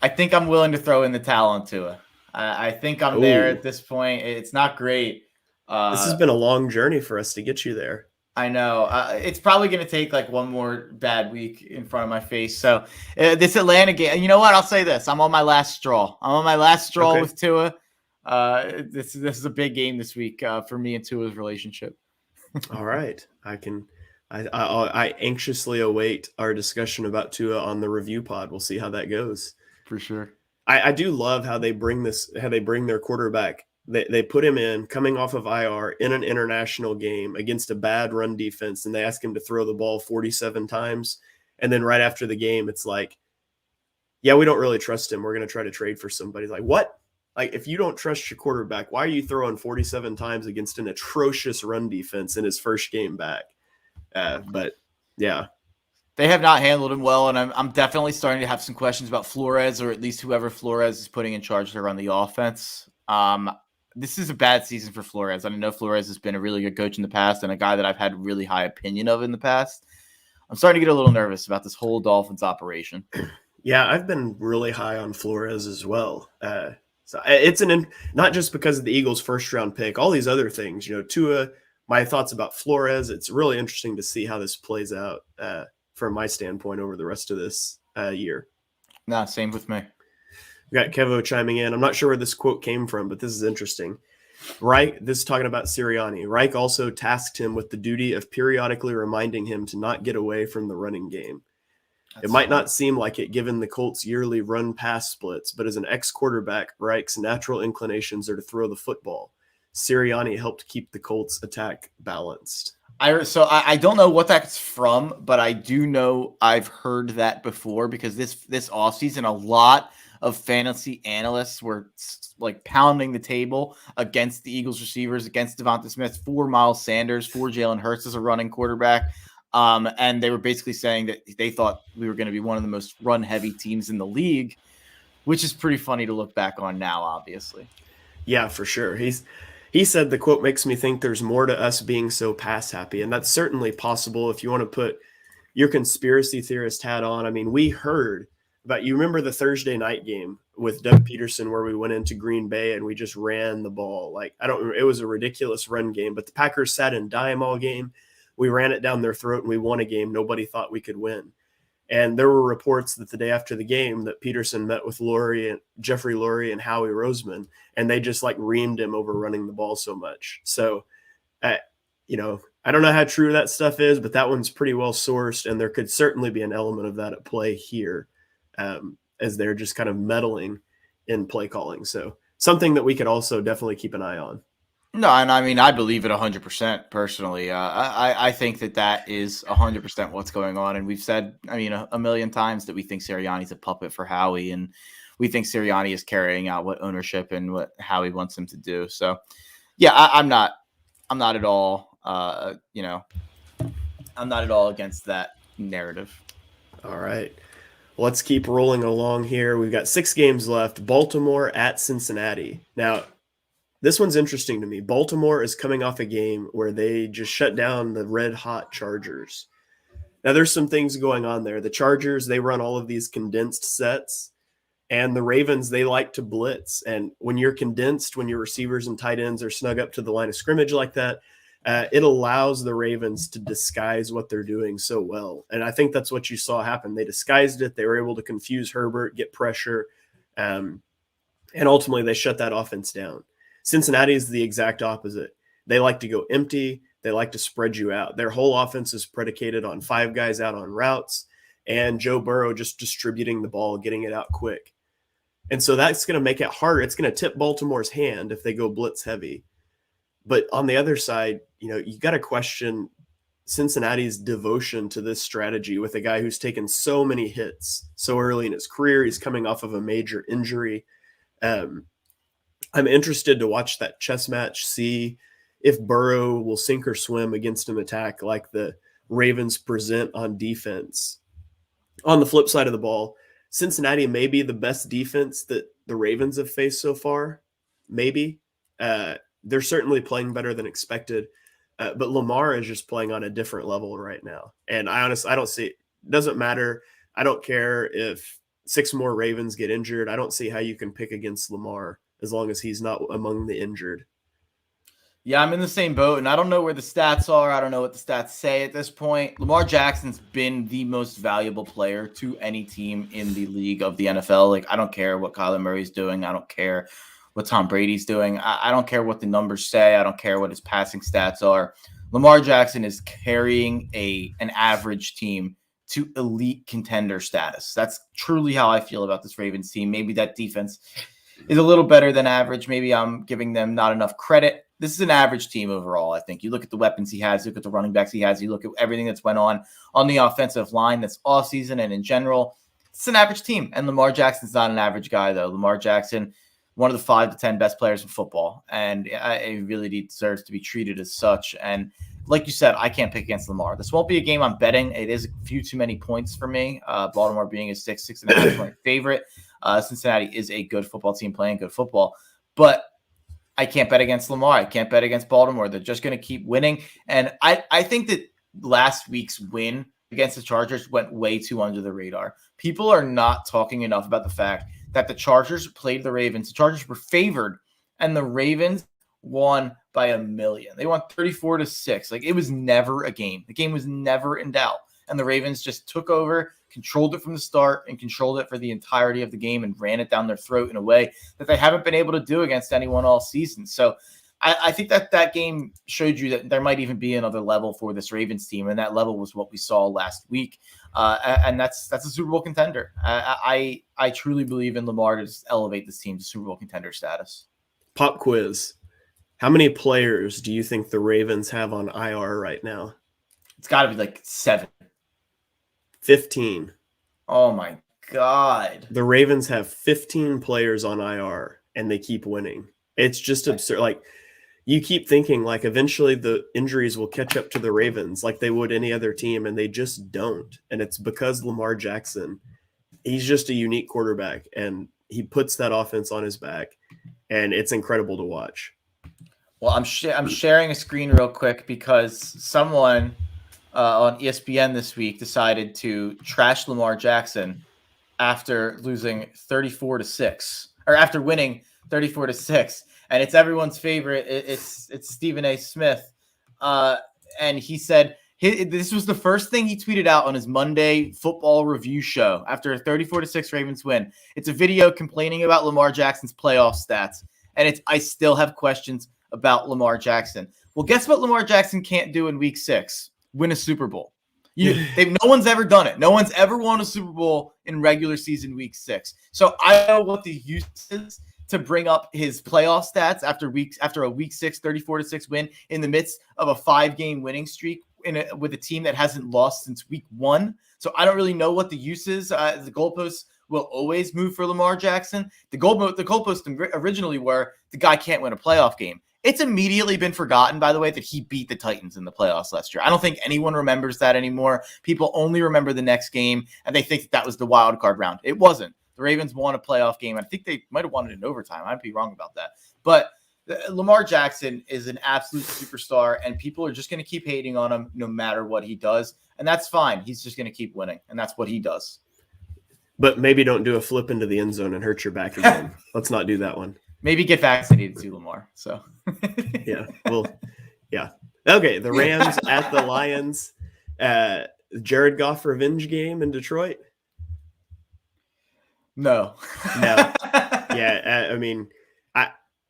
I think I'm willing to throw in the towel on Tua. I think I'm there at this point. It's not great. This has been a long journey for us to get you there. I know. It's probably going to take like one more bad week in front of my face. So this Atlanta game, you know what? I'll say this. I'm on my last straw. With Tua. This is a big game this week for me and Tua's relationship. All right. I anxiously await our discussion about Tua on the review pod. We'll see how that goes. For sure. I do love how they bring their quarterback. They put him in coming off of IR in an international game against a bad run defense, and they ask him to throw the ball 47 times. And then right after the game, it's like, yeah, we don't really trust him. We're going to try to trade for somebody. Like, what? Like, if you don't trust your quarterback, why are you throwing 47 times against an atrocious run defense in his first game back? But yeah. They have not handled him well, and I'm definitely starting to have some questions about Flores, or at least whoever Flores is putting in charge to run the offense. This is a bad season for Flores. I know Flores has been a really good coach in the past and a guy that I've had really high opinion of in the past. I'm starting to get a little nervous about this whole Dolphins operation. Yeah, I've been really high on Flores as well. So it's not just because of the Eagles' first-round pick, all these other things. Tua, my thoughts about Flores, it's really interesting to see how this plays out from my standpoint over the rest of this year. No, same with me. We got Kevo chiming in. I'm not sure where this quote came from, but this is interesting. This is talking about Sirianni. Reich also tasked him with the duty of periodically reminding him to not get away from the running game. It might not seem like it given the Colts' yearly run-pass splits, but as an ex-quarterback, Reich's natural inclinations are to throw the football. Sirianni helped keep the Colts' attack balanced. I don't know what that's from, but I do know I've heard that before because this offseason, a lot of fantasy analysts were like pounding the table against the Eagles receivers, against Devonta Smith, for Miles Sanders, for Jalen Hurts as a running quarterback. And they were basically saying that they thought we were going to be one of the most run-heavy teams in the league, which is pretty funny to look back on now, obviously. Yeah, for sure. He said the quote makes me think there's more to us being so pass happy, and that's certainly possible if you want to put your conspiracy theorist hat on. I mean, we heard about, you remember the Thursday night game with Doug Peterson where we went into Green Bay and we just ran the ball. Like, it was a ridiculous run game, but the Packers sat in dime all game. We ran it down their throat and we won a game nobody thought we could win. And there were reports that the day after the game that Peterson met with Jeffrey Lurie and Howie Roseman, and they just like reamed him over running the ball so much. So, I don't know how true that stuff is, but that one's pretty well sourced, and there could certainly be an element of that at play here, as they're just kind of meddling in play calling. So something that we could also definitely keep an eye on. No, and I mean, I believe it 100% personally. I think that is 100% what's going on. And we've said, a million times that we think Sirianni's a puppet for Howie, and we think Sirianni is carrying out what ownership and what Howie wants him to do. So, yeah, I'm not at all, I'm not at all against that narrative. All right. Let's keep rolling along here. We've got 6 games left. Baltimore at Cincinnati. Now, this one's interesting to me. Baltimore is coming off a game where they just shut down the red-hot Chargers. Now, there's some things going on there. The Chargers, they run all of these condensed sets, and the Ravens, they like to blitz. And when you're condensed, when your receivers and tight ends are snug up to the line of scrimmage like that, it allows the Ravens to disguise what they're doing so well. And I think that's what you saw happen. They disguised it. They were able to confuse Herbert, get pressure, And ultimately, they shut that offense down. Cincinnati is the exact opposite. They like to go empty. They like to spread you out. Their whole offense is predicated on 5 guys out on routes and Joe Burrow just distributing the ball, getting it out quick. And so that's going to make it harder. It's going to tip Baltimore's hand if they go blitz heavy. But on the other side, you got to question Cincinnati's devotion to this strategy with a guy who's taken so many hits so early in his career. He's coming off of a major injury. I'm interested to watch that chess match, see if Burrow will sink or swim against an attack like the Ravens present on defense. On the flip side of the ball, Cincinnati may be the best defense that the Ravens have faced so far. Maybe. They're certainly playing better than expected. But Lamar is just playing on a different level right now. And I don't see it. Doesn't matter. I don't care if 6 more Ravens get injured. I don't see how you can pick against Lamar as long as he's not among the injured. Yeah, I'm in the same boat, and I don't know where the stats are. I don't know what the stats say at this point. Lamar Jackson's been the most valuable player to any team in the league of the NFL. Like, I don't care what Kyler Murray's doing. I don't care what Tom Brady's doing. I don't care what the numbers say. I don't care what his passing stats are. Lamar Jackson is carrying an average team to elite contender status. That's truly how I feel about this Ravens team. Maybe that defense is a little better than average. Maybe I'm giving them not enough credit. This is an average team overall, I think. You look at the weapons he has, you look at the running backs he has, you look at everything that's went on the offensive line that's off season and in general. It's an average team. And Lamar Jackson's not an average guy, though. Lamar Jackson, one of the 5 to 10 best players in football, and he really deserves to be treated as such. And like you said, I can't pick against Lamar. This won't be a game I'm betting. It is a few too many points for me. Baltimore being a 6.5 point favorite. Cincinnati is a good football team playing good football, but I can't bet against Lamar. I can't bet against Baltimore. They're just going to keep winning. And I think that last week's win against the Chargers went way too under the radar. People are not talking enough about the fact that the Chargers played the Ravens. The Chargers were favored, and the Ravens won by 1 million. They won 34-6. Like, it was never a game. The game was never in doubt. And the Ravens just took over, controlled it from the start, and controlled it for the entirety of the game and ran it down their throat in a way that they haven't been able to do against anyone all season. So I think that game showed you that there might even be another level for this Ravens team, and that level was what we saw last week. And that's a Super Bowl contender. I truly believe in Lamar to just elevate this team to Super Bowl contender status. Pop quiz. How many players do you think the Ravens have on IR right now? It's got to be like 7. 15. Oh, my God. The Ravens have 15 players on IR, and they keep winning. It's just absurd. Like, you keep thinking, like, eventually the injuries will catch up to the Ravens like they would any other team, and they just don't. And it's because Lamar Jackson, he's just a unique quarterback, and he puts that offense on his back, and it's incredible to watch. Well, I'm sharing a screen real quick because someone on ESPN this week decided to trash Lamar Jackson after losing 34-6, or after winning 34-6. And it's everyone's favorite. It's Stephen A. Smith. And he said this was the first thing he tweeted out on his Monday football review show after a 34-6 Ravens win. It's a video complaining about Lamar Jackson's playoff stats. And it's, I still have questions about Lamar Jackson. Well, guess what Lamar Jackson can't do in week 6? Win a Super Bowl. No one's ever done it. No one's ever won a Super Bowl in regular season week 6. So I know what the use is to bring up his playoff stats after a week 6 34-6 win in the midst of a 5-game winning streak with a team that hasn't lost since week 1. So I don't really know what the use is. The goalposts will always move for Lamar Jackson. The goalposts originally were the guy can't win a playoff game. It's immediately been forgotten, by the way, that he beat the Titans in the playoffs last year. I don't think anyone remembers that anymore. People only remember the next game, and they think that was the wild card round. It wasn't. The Ravens won a playoff game. I think they might have won it in overtime. I'd be wrong about that. But Lamar Jackson is an absolute superstar, and people are just going to keep hating on him no matter what he does. And that's fine. He's just going to keep winning, and that's what he does. But maybe don't do a flip into the end zone and hurt your back again. Let's not do that one. Maybe get vaccinated too, Lamar. So yeah. Well, yeah. Okay. The Rams at the Lions. Jared Goff revenge game in Detroit. No. No. Yeah, I mean,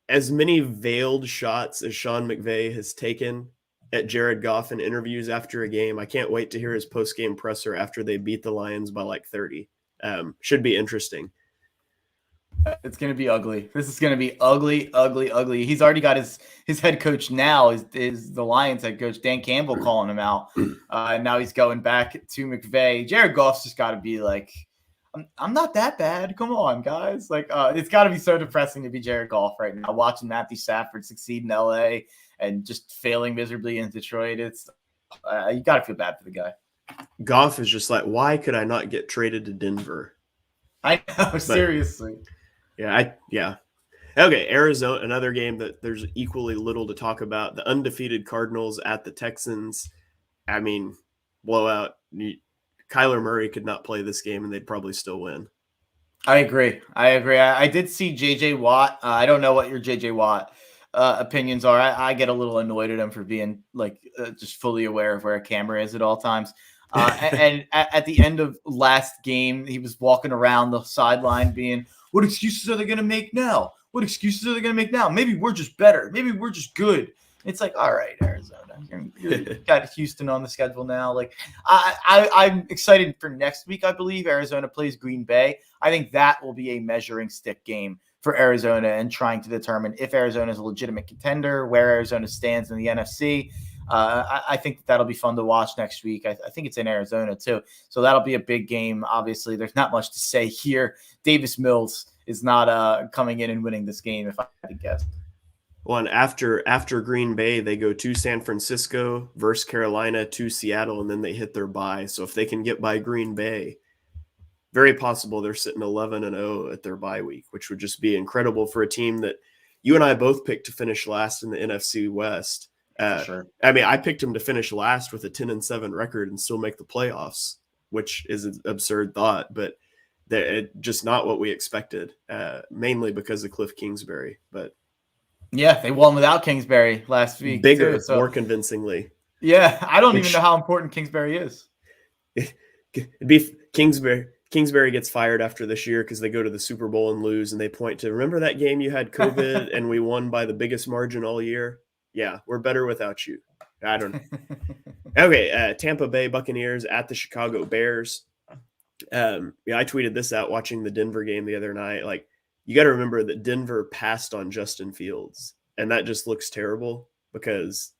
as many veiled shots as Sean McVay has taken at Jared Goff in interviews after a game, I can't wait to hear his post-game presser after they beat the Lions by like 30. Should be interesting. It's going to be ugly. This is going to be ugly, ugly, ugly. He's already got his head coach now is the Lions head coach, Dan Campbell, calling him out. And now he's going back to McVay. Jared Goff's just got to be like, I'm not that bad. Come on, guys. Like, it's got to be so depressing to be Jared Goff right now, watching Matthew Stafford succeed in LA and just failing miserably in Detroit. It's you got to feel bad for the guy. Goff is just like, why could I not get traded to Denver? I know, seriously. Yeah. Okay, Arizona, another game that there's equally little to talk about. The undefeated Cardinals at the Texans. I mean, blowout. Kyler Murray could not play this game, and they'd probably still win. I agree. I did see J.J. Watt. I don't know what your J.J. Watt opinions are. I get a little annoyed at him for being like just fully aware of where a camera is at all times. And at the end of last game, he was walking around the sideline being, what excuses are they going to make now? What excuses are they going to make now? Maybe we're just better. Maybe we're just good. It's like, all right, Arizona, you got Houston on the schedule now. Like, I'm excited for next week. I believe Arizona plays Green Bay. I think that will be a measuring stick game for Arizona and trying to determine if Arizona is a legitimate contender, where Arizona stands in the NFC. I think that'll be fun to watch next week. I think it's in Arizona too. So that'll be a big game. Obviously, there's not much to say here. Davis Mills is not coming in and winning this game, if I had to guess. Well, and after Green Bay, they go to San Francisco versus Carolina to Seattle, and then they hit their bye. So if they can get by Green Bay, very possible they're sitting 11-0 at their bye week, which would just be incredible for a team that you and I both picked to finish last in the NFC West. Sure. I mean, I picked them to finish last with a 10-7 record and still make the playoffs, which is an absurd thought, but just not what we expected, mainly because of Cliff Kingsbury. But yeah, they won without Kingsbury last week. Bigger, too, so. More convincingly. Yeah, I don't even know how important Kingsbury is. It'd be Kingsbury gets fired after this year because they go to the Super Bowl and lose, and they point to, remember that game you had COVID and we won by the biggest margin all year? Yeah, we're better without you. I don't know. Okay, Tampa Bay Buccaneers at the Chicago Bears. I tweeted this out watching the Denver game the other night. Like, you got to remember that Denver passed on Justin Fields, and that just looks terrible because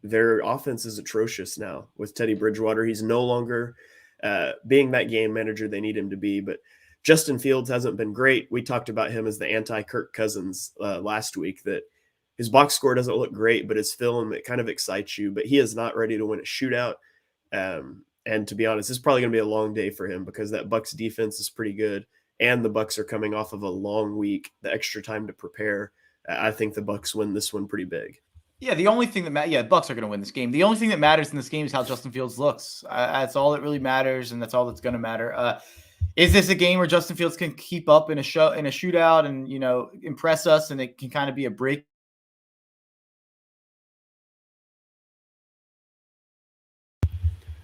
their offense is atrocious now with Teddy Bridgewater. He's no longer being that game manager they need him to be, but Justin Fields hasn't been great. We talked about him as the anti-Kirk Cousins last week, that his box score doesn't look great, but his film, it kind of excites you, but he is not ready to win a shootout. And to be honest, it's probably going to be a long day for him because that Bucs defense is pretty good. And the Bucs are coming off of a long week, the extra time to prepare. I think the Bucs win this one pretty big. Yeah, the only thing that the Bucs are going to win this game. The only thing that matters in this game is how Justin Fields looks. That's all that really matters, and that's all that's going to matter. Is this a game where Justin Fields can keep up in a shootout and impress us, and it can kind of be a break?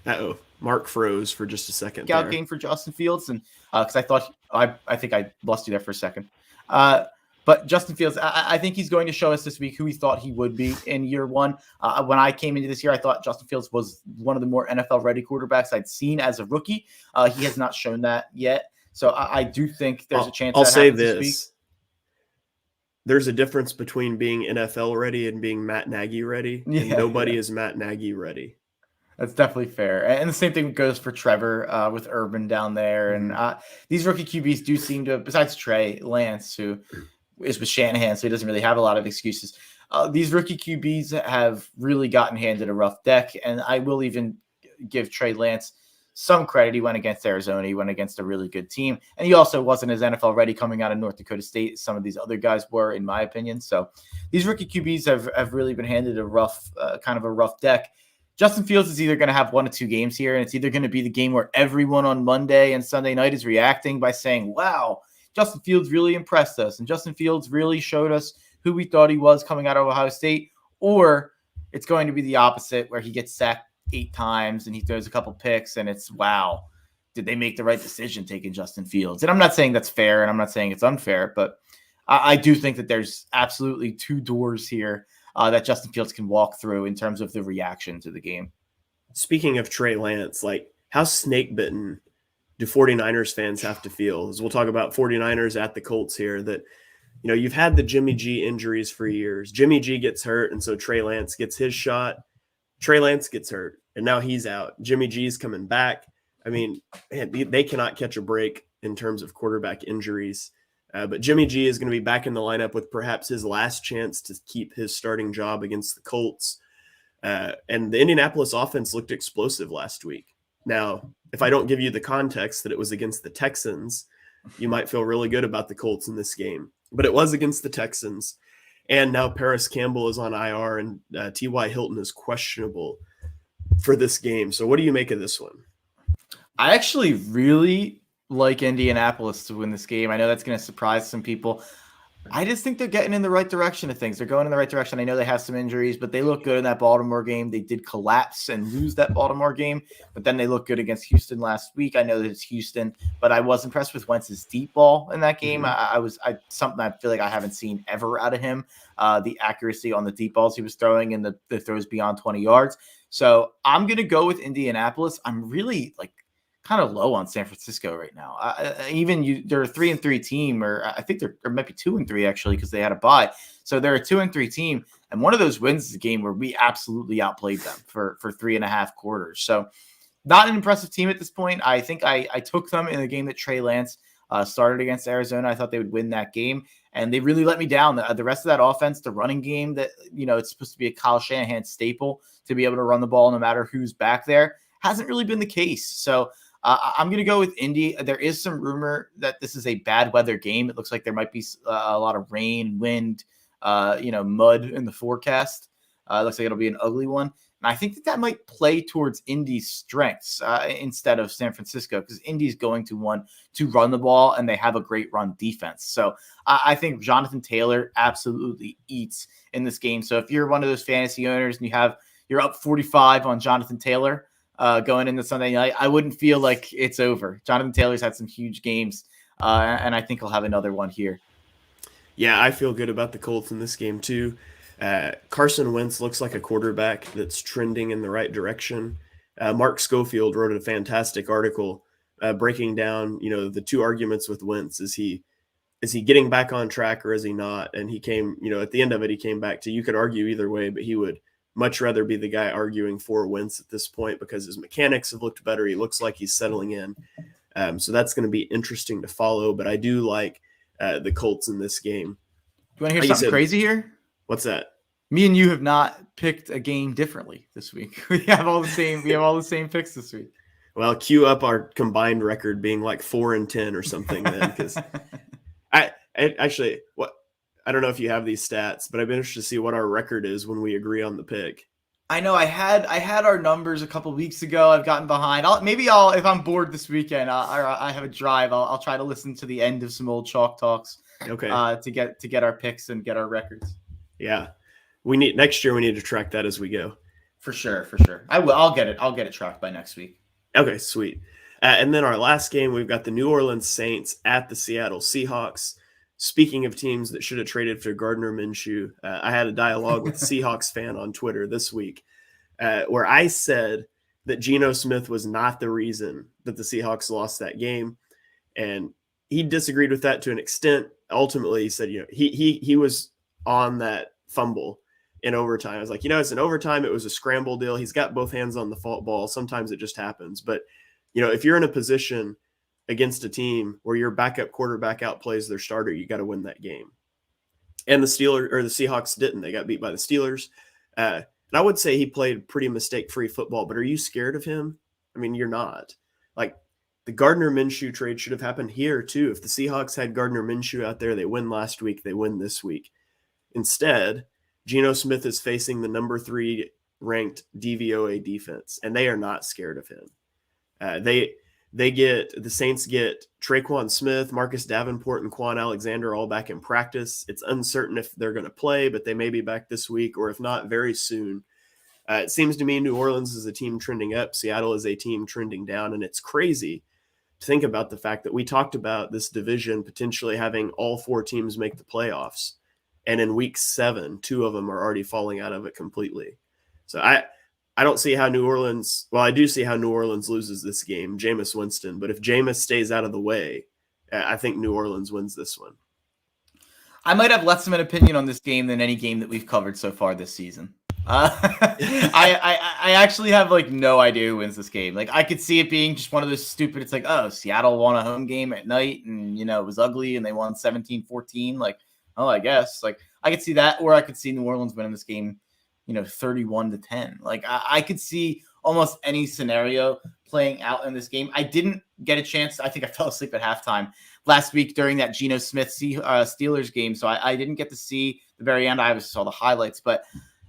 Uh-oh. Mark froze for just a second. Out game for Justin Fields, and because I think I lost you there for a second. But Justin Fields, I think he's going to show us this week who he thought he would be in year one. When I came into this year, I thought Justin Fields was one of the more NFL-ready quarterbacks I'd seen as a rookie. He has not shown that yet. So I do think there's a chance I'll say this week. There's a difference between being NFL ready and being Matt Nagy ready. And nobody is Matt Nagy ready. That's definitely fair. And the same thing goes for Trevor with Urban down there. And these rookie QBs do seem to, besides Trey Lance, who is with Shanahan, so he doesn't really have a lot of excuses. These rookie QBs have really gotten handed a rough deck. And I will even give Trey Lance some credit. He went against Arizona. He went against a really good team. And he also wasn't as NFL ready coming out of North Dakota State as some of these other guys were, in my opinion. So these rookie QBs have really been handed a rough, kind of a rough deck. Justin Fields is either going to have 1 or 2 games here, and it's either going to be the game where everyone on Monday and Sunday night is reacting by saying, wow, Justin Fields really impressed us, and Justin Fields really showed us who we thought he was coming out of Ohio State, or it's going to be the opposite where he gets sacked 8 times and he throws a couple picks, and it's, wow, did they make the right decision taking Justin Fields? And I'm not saying that's fair, and I'm not saying it's unfair, but I do think that there's absolutely two doors here that Justin Fields can walk through in terms of the reaction to the game. Speaking of Trey Lance, like how snake bitten do 49ers fans have to feel? As we'll talk about 49ers at the Colts here, that, you know, you've had the Jimmy G injuries for years. Jimmy G gets hurt, and so Trey Lance gets his shot. Trey Lance gets hurt, and now he's out. Jimmy G's coming back. I mean, man, they cannot catch a break in terms of quarterback injuries. But Jimmy G is going to be back in the lineup with perhaps his last chance to keep his starting job against the Colts. And the Indianapolis offense looked explosive last week. Now, if I don't give you the context that it was against the Texans, you might feel really good about the Colts in this game. But it was against the Texans. And now Paris Campbell is on IR, and T.Y. Hilton is questionable for this game. So what do you make of this one? I actually really like Indianapolis to win this game. I know that's going to surprise some people. I just think they're getting in the right direction of things. They're going in the right direction. I know they have some injuries, but they look good in that Baltimore game. They did collapse and lose that Baltimore game, but then they look good against Houston last week. I know that it's Houston, but I was impressed with Wentz's deep ball in that game. I something I feel like I haven't seen ever out of him. The accuracy on the deep balls he was throwing and the throws beyond 20 yards. So I'm going to go with Indianapolis. I'm really kind of low on San Francisco right now. They're a 3-3 team, or I think there might be 2-3 actually, because they had a bye. So they're a 2-3 team. And one of those wins is a game where we absolutely outplayed them for 3.5 quarters. So not an impressive team at this point. I think I took them in the game that Trey Lance started against Arizona. I thought they would win that game, and they really let me down. The rest of that offense, the running game that, it's supposed to be a Kyle Shanahan staple to be able to run the ball no matter who's back there, hasn't really been the case. So I'm going to go with Indy. There is some rumor that this is a bad weather game. It looks like there might be a lot of rain, wind, mud in the forecast. It looks like it'll be an ugly one. And I think that might play towards Indy's strengths instead of San Francisco, because Indy's going to want to run the ball, and they have a great run defense. So I think Jonathan Taylor absolutely eats in this game. So if you're one of those fantasy owners and you're up 45 on Jonathan Taylor, going into Sunday night, I wouldn't feel like it's over. Jonathan Taylor's had some huge games, and I think he'll have another one here. Yeah, I feel good about the Colts in this game too. Carson Wentz looks like a quarterback that's trending in the right direction. Mark Schofield wrote a fantastic article breaking down, the two arguments with Wentz. Is he getting back on track, or is he not? And he came, at the end of it, he came back to, you could argue either way, but he would much rather be the guy arguing for Wentz at this point because his mechanics have looked better. He looks like he's settling in. So that's going to be interesting to follow. But I do like the Colts in this game. Do you want to hear something crazy here? What's that? Me and you have not picked a game differently this week. We have all the same picks this week. Well, cue up our combined record being like 4-10 or something then, because I don't know if you have these stats, but I've been interested to see what our record is when we agree on the pick. I know I had our numbers a couple weeks ago. I've gotten behind. If I'm bored this weekend, I have a drive. I'll try to listen to the end of some old Chalk Talks. Okay. To get our picks and get our records. Yeah, next year we need to track that as we go. For sure. I will. I'll get it tracked by next week. Okay, sweet. And then our last game, we've got the New Orleans Saints at the Seattle Seahawks. Speaking of teams that should have traded for Gardner Minshew, I had a dialogue with a Seahawks fan on Twitter this week where I said that Geno Smith was not the reason that the Seahawks lost that game. And he disagreed with that to an extent. Ultimately, he said, he was on that fumble in overtime. I was like, it's an overtime. It was a scramble deal. He's got both hands on the fault ball. Sometimes it just happens. But, if you're in a position against a team where your backup quarterback outplays their starter, you got to win that game. And the Seahawks didn't. They got beat by the Steelers. And I would say he played pretty mistake-free football, but are you scared of him? I mean, you're not. Like, the Gardner Minshew trade should have happened here too. If the Seahawks had Gardner Minshew out there, they win last week, they win this week. Instead, Geno Smith is facing the number 3 ranked DVOA defense, and they are not scared of him. The Saints get Traquan Smith, Marcus Davenport, and Quan Alexander all back in practice. It's uncertain if they're going to play, but they may be back this week, or if not, very soon. It seems to me New Orleans is a team trending up. Seattle is a team trending down, and it's crazy think about the fact that we talked about this division potentially having all 4 teams make the playoffs. And in week 7, 2 of them are already falling out of it completely. So I don't see how New Orleans – well, I do see how New Orleans loses this game, Jameis Winston. But if Jameis stays out of the way, I think New Orleans wins this one. I might have less of an opinion on this game than any game that we've covered so far this season. I actually have like no idea who wins this game. Like I could see it being just one of those stupid, it's like, oh, Seattle won a home game at night and, it was ugly and they won 17-14. Like, oh, I guess like I could see that, or I could see New Orleans winning this game, 31-10. Like I could see almost any scenario playing out in this game. I didn't get a chance. I think I fell asleep at halftime last week during that Geno Smith Steelers game. So I didn't get to see the very end. I obviously saw the highlights, but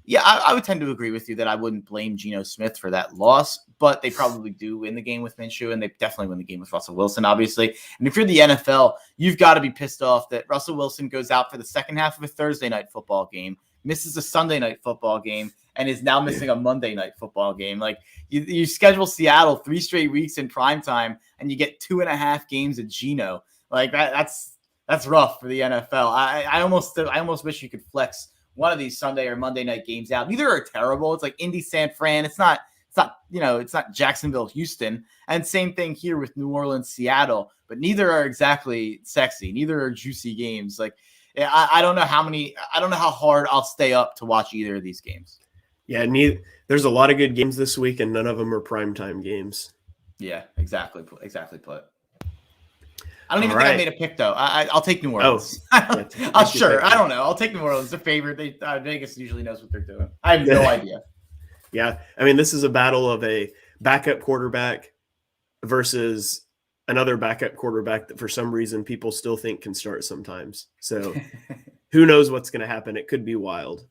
yeah, I would tend to agree with you that I wouldn't blame Geno Smith for that loss, but they probably do win the game with Minshew, and they definitely win the game with Russell Wilson, obviously. And if you're the NFL, you've got to be pissed off that Russell Wilson goes out for the second half of a Thursday night football game, misses a Sunday night football game, and is now missing a Monday night football game. Like you schedule Seattle 3 straight weeks in primetime, and you get 2.5 games of Geno. Like that's rough for the NFL. I almost wish you could flex one of these Sunday or Monday night games out. Neither are terrible. It's like Indy, San Fran. It's not Jacksonville, Houston. And same thing here with New Orleans, Seattle, but neither are exactly sexy. Neither are juicy games. Like I don't know how hard I'll stay up to watch either of these games. Yeah. There's a lot of good games this week and none of them are primetime games. Yeah, exactly put. I don't even think I made a pick, though. I'll take New Orleans. Oh, sure. I don't know. I'll take New Orleans. They're favored. Vegas usually knows what they're doing. I have no idea. Yeah. I mean, this is a battle of a backup quarterback versus another backup quarterback that for some reason people still think can start sometimes. So who knows what's going to happen? It could be wild.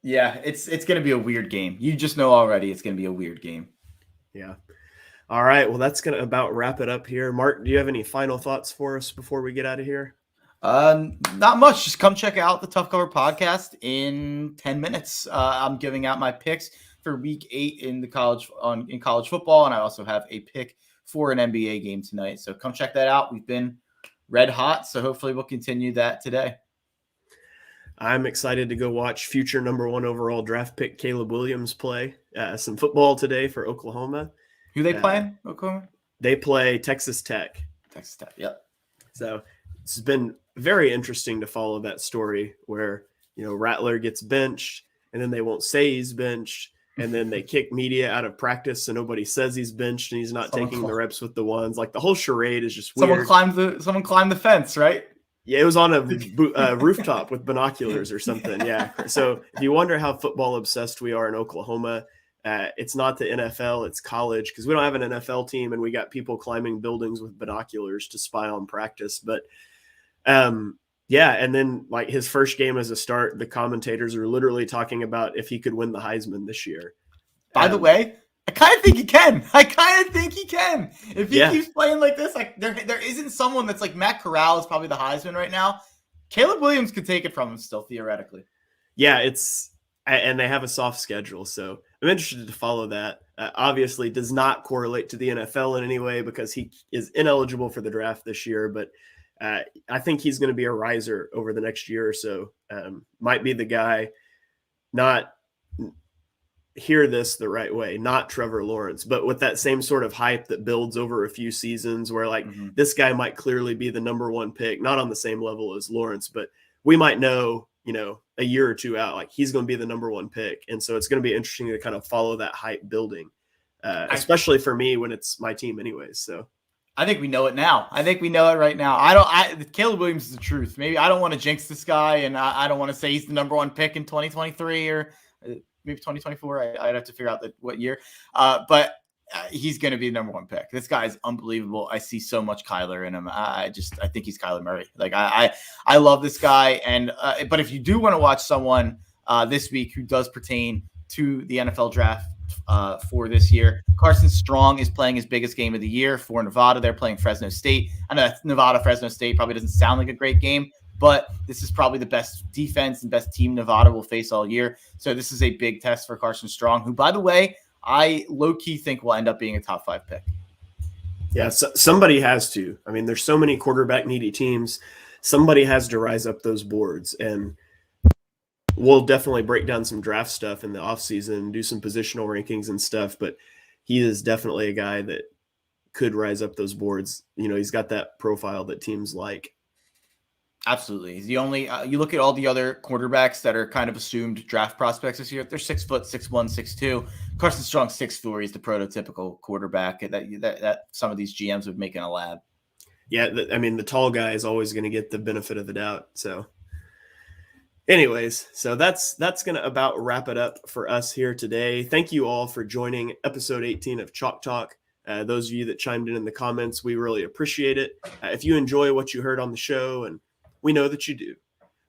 Yeah, it's going to be a weird game. You just know already it's going to be a weird game. Yeah. All right. Well, that's going to about wrap it up here. Mark, do you have any final thoughts for us before we get out of here? Not much. Just come check out the Tough Cover podcast in 10 minutes. I'm giving out my picks for week 8 in college football. And I also have a pick for an NBA game tonight. So come check that out. We've been red hot. So hopefully we'll continue that today. I'm excited to go watch future number 1 overall draft pick Caleb Williams play some football today for Oklahoma. Who they playing? Oklahoma? They play Texas Tech. Texas Tech, yep. So it's been very interesting to follow that story where, Rattler gets benched and then they won't say he's benched and then they kick media out of practice so nobody says he's benched and he's not taking the reps with the ones. Like the whole charade is just weird. Someone climbed the fence, right? Yeah, it was on a rooftop with binoculars or something. Yeah. So if you wonder how football obsessed we are in Oklahoma, it's not the NFL, it's college, because we don't have an NFL team and we got people climbing buildings with binoculars to spy on practice. But yeah, and then like his first game as a start, the commentators are literally talking about if he could win the Heisman this year. By the way, I kind of think he can. If he keeps playing like this, like there isn't someone that's like Matt Corral is probably the Heisman right now. Caleb Williams could take it from him still, theoretically. Yeah, and they have a soft schedule, so I'm interested to follow that. Obviously does not correlate to the NFL in any way because he is ineligible for the draft this year, but I think he's going to be a riser over the next year or so. Might be the guy, not hear this the right way, not Trevor Lawrence, but with that same sort of hype that builds over a few seasons where like this guy might clearly be the number 1 pick, not on the same level as Lawrence, but we might know, a year or two out, like he's going to be the number 1 pick. And so it's going to be interesting to kind of follow that hype building, especially for me when it's my team anyways. So I think we know it now. I think we know it right now. Caleb Williams is the truth. Maybe I don't want to jinx this guy and I don't want to say he's the number 1 pick in 2023 or maybe 2024. I'd have to figure out what year. But he's going to be the number 1 pick. This guy is unbelievable. I see so much Kyler in him. I think he's Kyler Murray. Like I love this guy. And but if you do want to watch someone this week who does pertain to the NFL draft for this year, Carson Strong is playing his biggest game of the year for Nevada. They're playing Fresno State. I know Nevada, Fresno State probably doesn't sound like a great game, but this is probably the best defense and best team Nevada will face all year. So this is a big test for Carson Strong, who, by the way, I low-key think will end up being a top 5 pick. Yeah, so somebody has to. I mean, there's so many quarterback needy teams. Somebody has to rise up those boards. And we'll definitely break down some draft stuff in the offseason, do some positional rankings and stuff. But he is definitely a guy that could rise up those boards. He's got that profile that teams like. Absolutely. He's the only, you look at all the other quarterbacks that are kind of assumed draft prospects this year. They're 6 foot, 6'1", 6'2". Carson Strong 6'4". He's the prototypical quarterback that some of these GMs would make in a lab. Yeah. The tall guy is always going to get the benefit of the doubt. So anyways, so that's going to about wrap it up for us here today. Thank you all for joining episode 18 of Chalk Talk. Those of you that chimed in the comments, we really appreciate it. If you enjoy what you heard on the show, and we know that you do,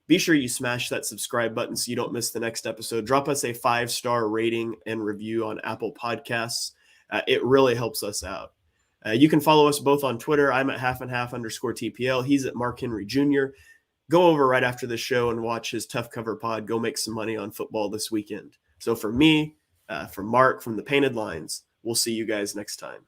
be sure you smash that subscribe button so you don't miss the next episode. Drop us a 5-star rating and review on Apple Podcasts. It really helps us out. You can follow us both on Twitter. I'm at _TPL. He's at Mark Henry Jr. Go over right after the show and watch his Tough Cover Pod. Go make some money on football this weekend. So for me, from Mark, from the Painted Lines, we'll see you guys next time.